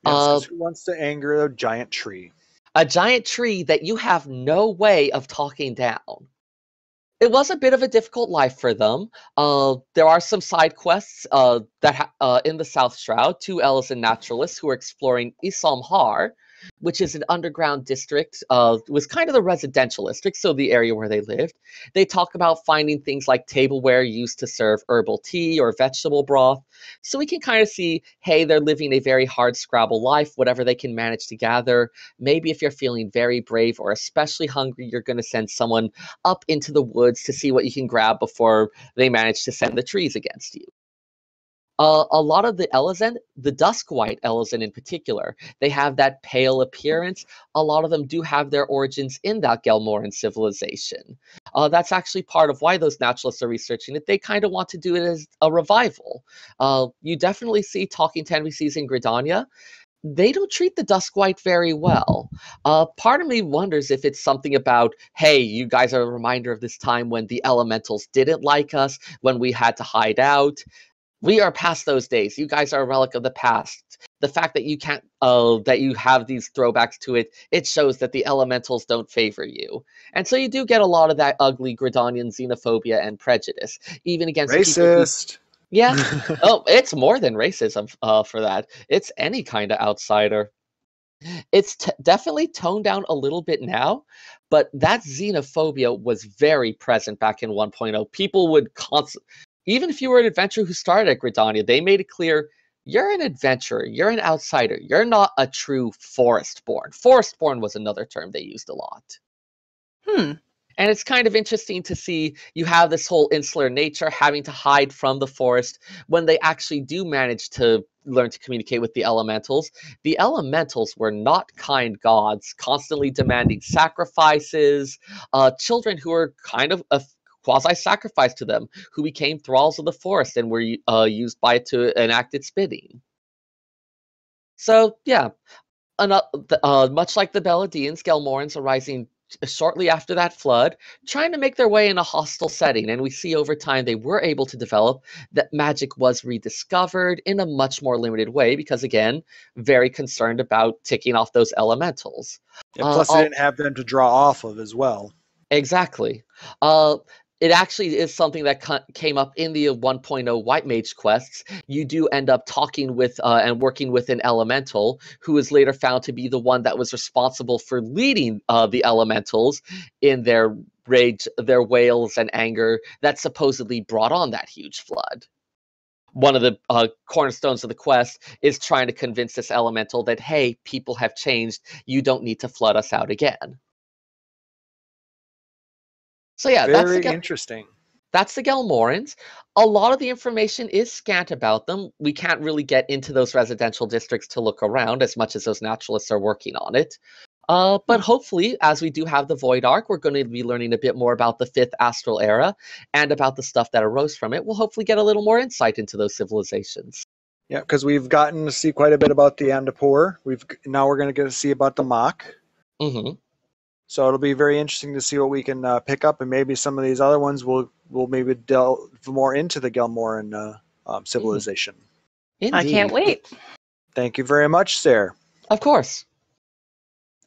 Yes, who wants to anger a giant tree? A giant tree that you have no way of talking down. It was a bit of a difficult life for them. There are some side quests in the South Shroud. 2 Elezen naturalists who are exploring Isamhar, which is an underground district, was kind of the residential district, so the area where they lived. They talk about finding things like tableware used to serve herbal tea or vegetable broth. So we can kind of see, hey, they're living a very hard scrabble life, whatever they can manage to gather. Maybe if you're feeling very brave or especially hungry, you're going to send someone up into the woods to see what you can grab before they manage to send the trees against you. A lot of the Elezen, the Duskwhite Elezen in particular, they have that pale appearance. A lot of them do have their origins in that Gelmoran civilization. That's actually part of why those naturalists are researching it. They kind of want to do it as a revival. You definitely see talking to NPCs in Gridania. They don't treat the Duskwite very well. Part of me wonders if it's something about, hey, you guys are a reminder of this time when the elementals didn't like us, when we had to hide out. We are past those days. You guys are a relic of the past. The fact that you can't, that you have these throwbacks to it, it shows that the elementals don't favor you. And so you do get a lot of that ugly Gridanian xenophobia and prejudice, even against people who, Racist. yeah. Oh, it's more than racism for that. It's any kind of outsider. It's definitely toned down a little bit now, but that xenophobia was very present back in 1.0. People would constantly, even if you were an adventurer who started at Gridania, they made it clear, you're an adventurer, you're an outsider, you're not a true Forestborn. Forestborn was another term they used a lot. And it's kind of interesting to see you have this whole insular nature having to hide from the forest when they actually do manage to learn to communicate with the elementals. The elementals were not kind gods, constantly demanding sacrifices, children who were kind of a quasi-sacrificed to them, who became thralls of the forest and were used by it to enact its bidding. So, yeah, much like the Beladians, Gelmorans are rising shortly after that flood, trying to make their way in a hostile setting, and we see over time they were able to develop that magic was rediscovered in a much more limited way because, again, very concerned about ticking off those elementals. Yeah, plus, they didn't have them to draw off of as well. Exactly. It actually is something that came up in the 1.0 White Mage quests. You do end up talking with and working with an elemental who is later found to be the one that was responsible for leading the elementals in their rage, their wails and anger that supposedly brought on that huge flood. One of the cornerstones of the quest is trying to convince this elemental that, hey, people have changed. You don't need to flood us out again. So yeah, Very interesting. That's the Gelmorans. A lot of the information is scant about them. We can't really get into those residential districts to look around as much as those naturalists are working on it. But hopefully, as we do have the Void Ark, we're going to be learning a bit more about the 5th Astral Era and about the stuff that arose from it. We'll hopefully get a little more insight into those civilizations. Yeah, because we've gotten to see quite a bit about the Andapur. Now we're going to get to see about the Mach. Mm-hmm. So it'll be very interesting to see what we can pick up, and maybe some of these other ones will maybe delve more into the Gelmoran civilization. Indeed. I can't wait. Thank you very much, Sarah. Of course.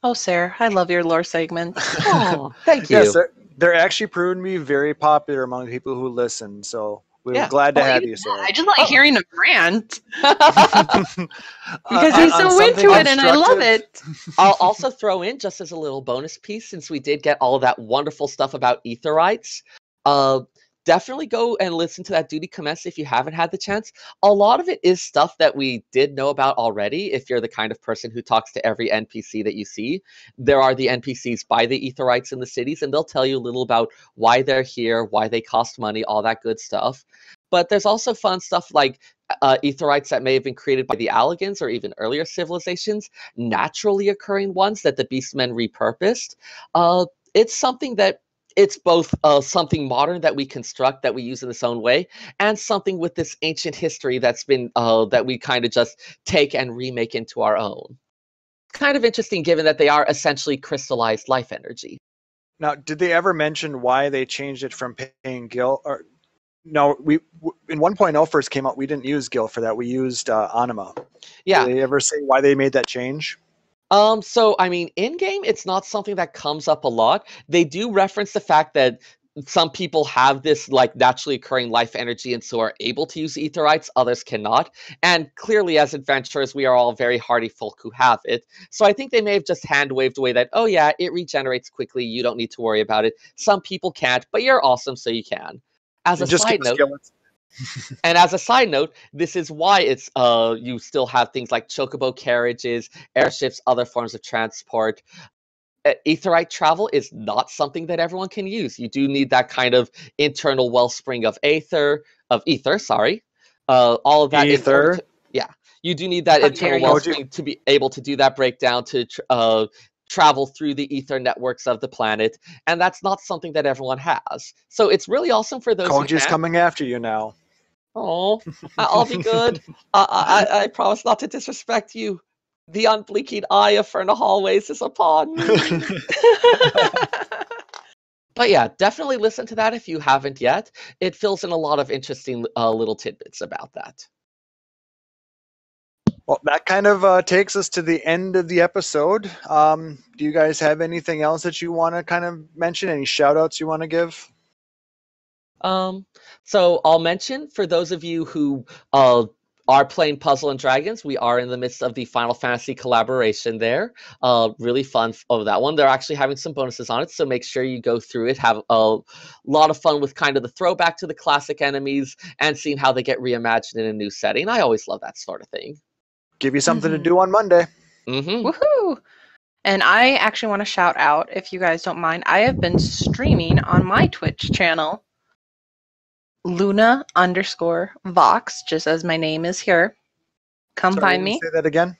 Oh, Sarah, I love your lore segment. Oh, thank you. Yes, they're actually proven to be very popular among the people who listen. So we're glad to have you, Sarah. I just like hearing him rant. Because he's so into it and I love it. I'll also throw in, just as a little bonus piece, since we did get all of that wonderful stuff about Aetherites, definitely go and listen to that Duty Commence if you haven't had the chance. A lot of it is stuff that we did know about already, if you're the kind of person who talks to every NPC that you see. There are the NPCs by the Aetherites in the cities, and they'll tell you a little about why they're here, why they cost money, all that good stuff. But there's also fun stuff like Aetherites that may have been created by the Allagans or even earlier civilizations, naturally occurring ones that the Beastmen repurposed. It's something that it's both something modern that we construct, that we use in its own way, and something with this ancient history that's been that we kind of just take and remake into our own. Kind of interesting, given that they are essentially crystallized life energy. Now, did they ever mention why they changed it from paying Gil? Or no, in 1.0 first came out, we didn't use Gil for that. We used Anima. Yeah. Did they ever say why they made that change? So, I mean, in-game, it's not something that comes up a lot. They do reference the fact that some people have this, like, naturally occurring life energy and so are able to use Aetherites, others cannot. And clearly, as adventurers, we are all very hardy folk who have it. So I think they may have just hand-waved away that, oh yeah, it regenerates quickly, you don't need to worry about it. Some people can't, but you're awesome, so you can. As a side note... And as a side note, this is why it's you still have things like chocobo carriages, airships, other forms of transport. Aetherite travel is not something that everyone can use. You do need that kind of internal wellspring of ether, sorry. All of that. Ether. You do need that internal wellspring to be able to do that breakdown, to travel through the ether networks of the planet, and that's not something that everyone has. So it's really awesome for those who Koji's can. coming after you now. Oh, I'll be good. I promise not to disrespect you. The unblinking eye of Ferna Hallways is upon me. But yeah, definitely listen to that if you haven't yet. It fills in a lot of interesting little tidbits about that. Well, that kind of takes us to the end of the episode. Do you guys have anything else that you want to kind of mention? Any shout outs you want to give? So I'll mention, for those of you who are playing Puzzle and Dragons, we are in the midst of the Final Fantasy collaboration there. Really fun of that one. They're actually having some bonuses on it, so make sure you go through it. Have a lot of fun with kind of the throwback to the classic enemies and seeing how they get reimagined in a new setting. I always love that sort of thing. Give you something to do on Monday. Woohoo! And I actually want to shout out, if you guys don't mind, I have been streaming on my Twitch channel, Luna_Vox, just as my name is here. Come Sorry, find me. Say that again.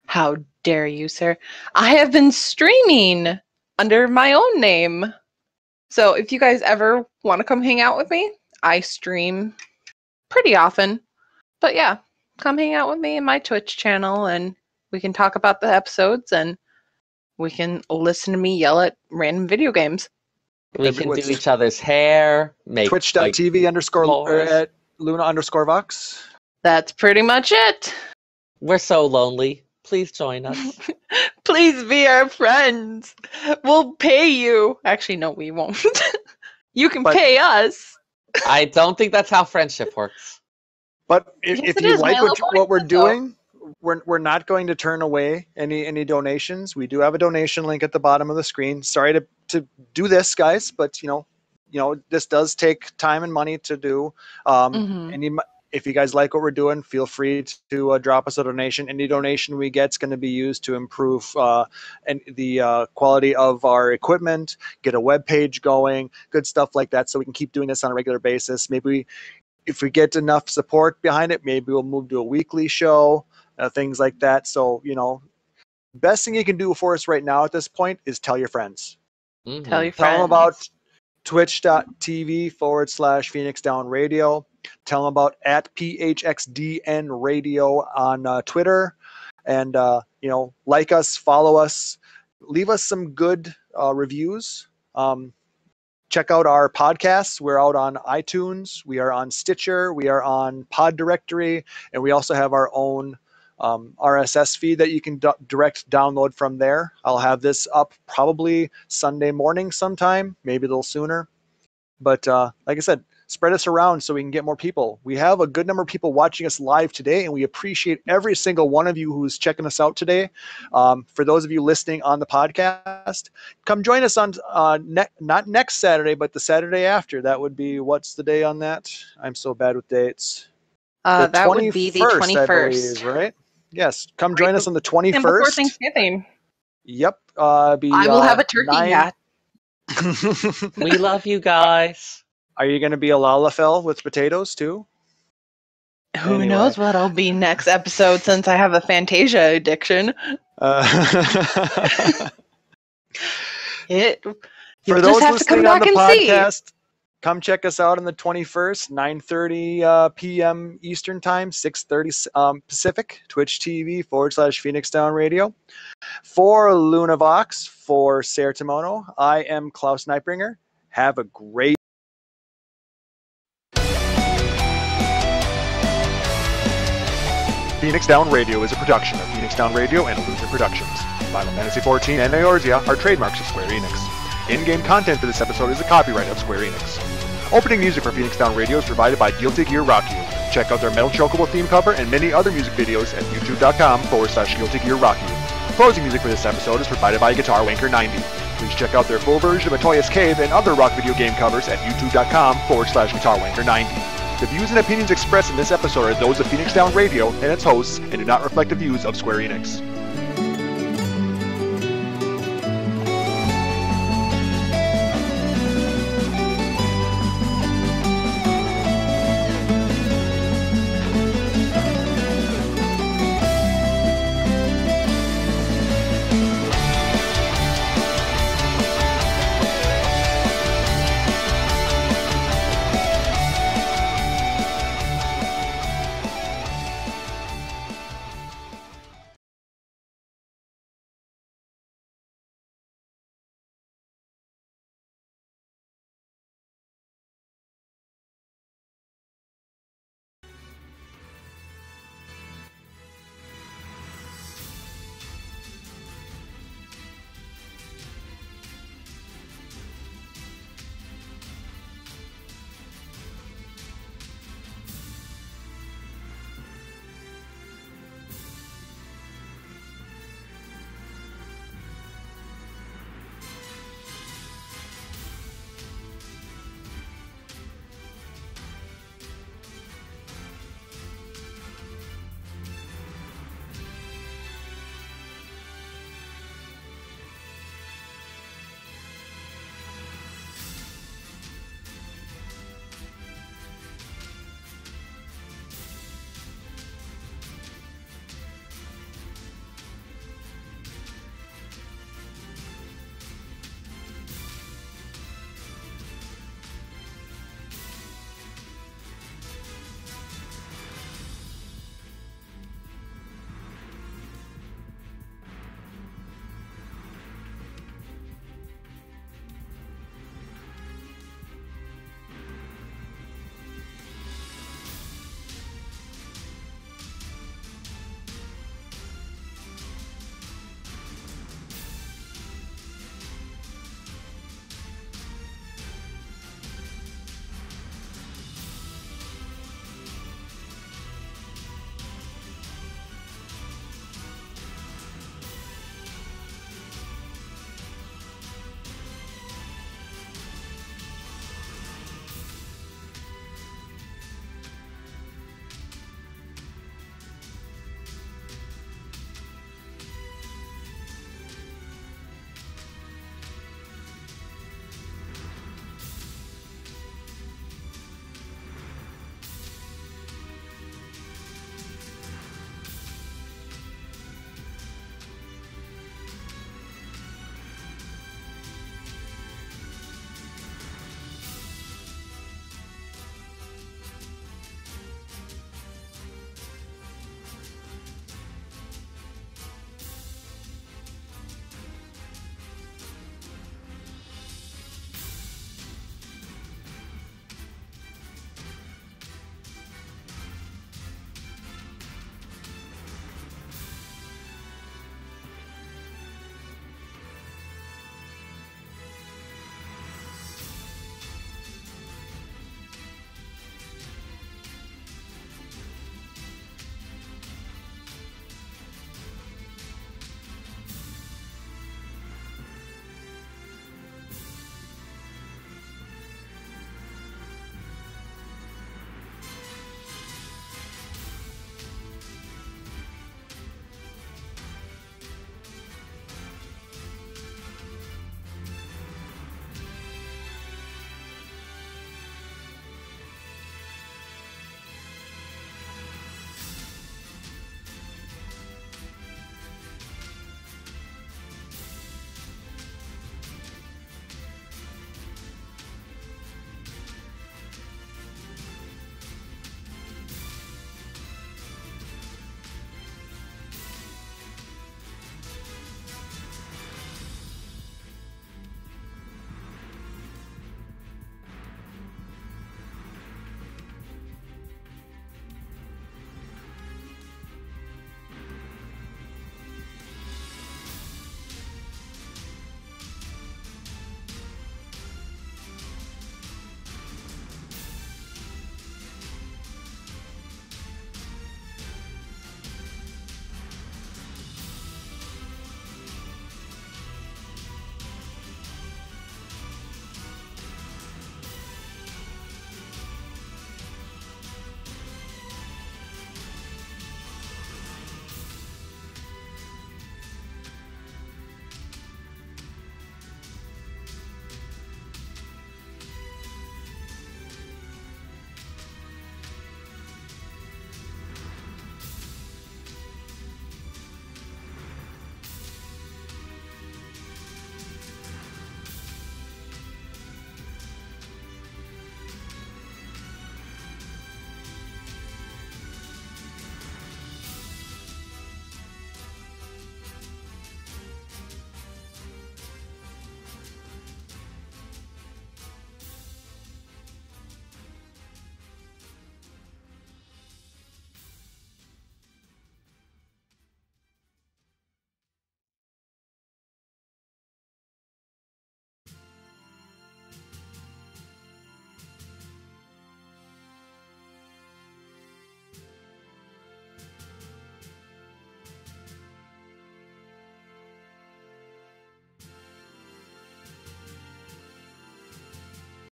How dare you, sir? I have been streaming under my own name. So if you guys ever want to come hang out with me, I stream pretty often. But yeah, come hang out with me in my Twitch channel and we can talk about the episodes and we can listen to me yell at random video games. We can do each other's hair, make Twitch.tv @ Luna_Vox. That's pretty much it. We're so lonely. Please join us. Please be our friends. We'll pay you. Actually, no, we won't. You can pay us. I don't think that's how friendship works. But if you like what we're doing, we're not going to turn away any donations. We do have a donation link at the bottom of the screen. Sorry to do this, guys, but you know this does take time and money to do. If you guys like what we're doing, feel free to drop us a donation. Any donation we get is going to be used to improve the quality of our equipment, get a web page going, good stuff like that, so we can keep doing this on a regular basis. Maybe if we get enough support behind it, maybe we'll move to a weekly show, things like that. So, best thing you can do for us right now at this point is tell your friends. Mm-hmm. Tell your friends. Tell them about twitch.tv / Phoenix Down Radio. Tell them about @PHXDN Radio on Twitter. And, like us, follow us, leave us some good reviews. Check out our podcasts. We're out on iTunes. We are on Stitcher. We are on Pod Directory. And we also have our own RSS feed that you can direct download from there. I'll have this up probably Sunday morning sometime, maybe a little sooner. But like I said, spread us around so we can get more people. We have a good number of people watching us live today, and we appreciate every single one of you who's checking us out today. For those of you listening on the podcast, come join us on not next Saturday, but the Saturday after. That would be, what's the day on that? I'm so bad with dates. That would be the 21st. I believe, right? Yes. Come join us on the 21st. And before Thanksgiving. Yep. I will have a turkey hat. We love you guys. Are you going to be a Lalafell with potatoes too? Who knows what I'll be next episode since I have a Fantasia addiction. For You'll those just have to come listening on back the and podcast, come check us out on the 21st, 9:30 p.m. Eastern Time, 6:30 Pacific, Twitch TV / Phoenix Down Radio. For LunaVox, for Sarah Timono, I am Klaus Nightbringer. Have a great Phoenix Down Radio is a production of Phoenix Down Radio and Illusion Productions. Final Fantasy XIV and Eorzea are trademarks of Square Enix. In-game content for this episode is a copyright of Square Enix. Opening music for Phoenix Down Radio is provided by Guilty Gear Rock You. Check out their Metal Chocobo theme cover and many other music videos at youtube.com / Guilty Gear Rock You. Closing music for this episode is provided by Guitar Wanker 90. Please check out their full version of Atoya's Cave and other rock video game covers at youtube.com / Guitar Wanker 90. The views and opinions expressed in this episode are those of Phoenix Down Radio and its hosts and do not reflect the views of Square Enix.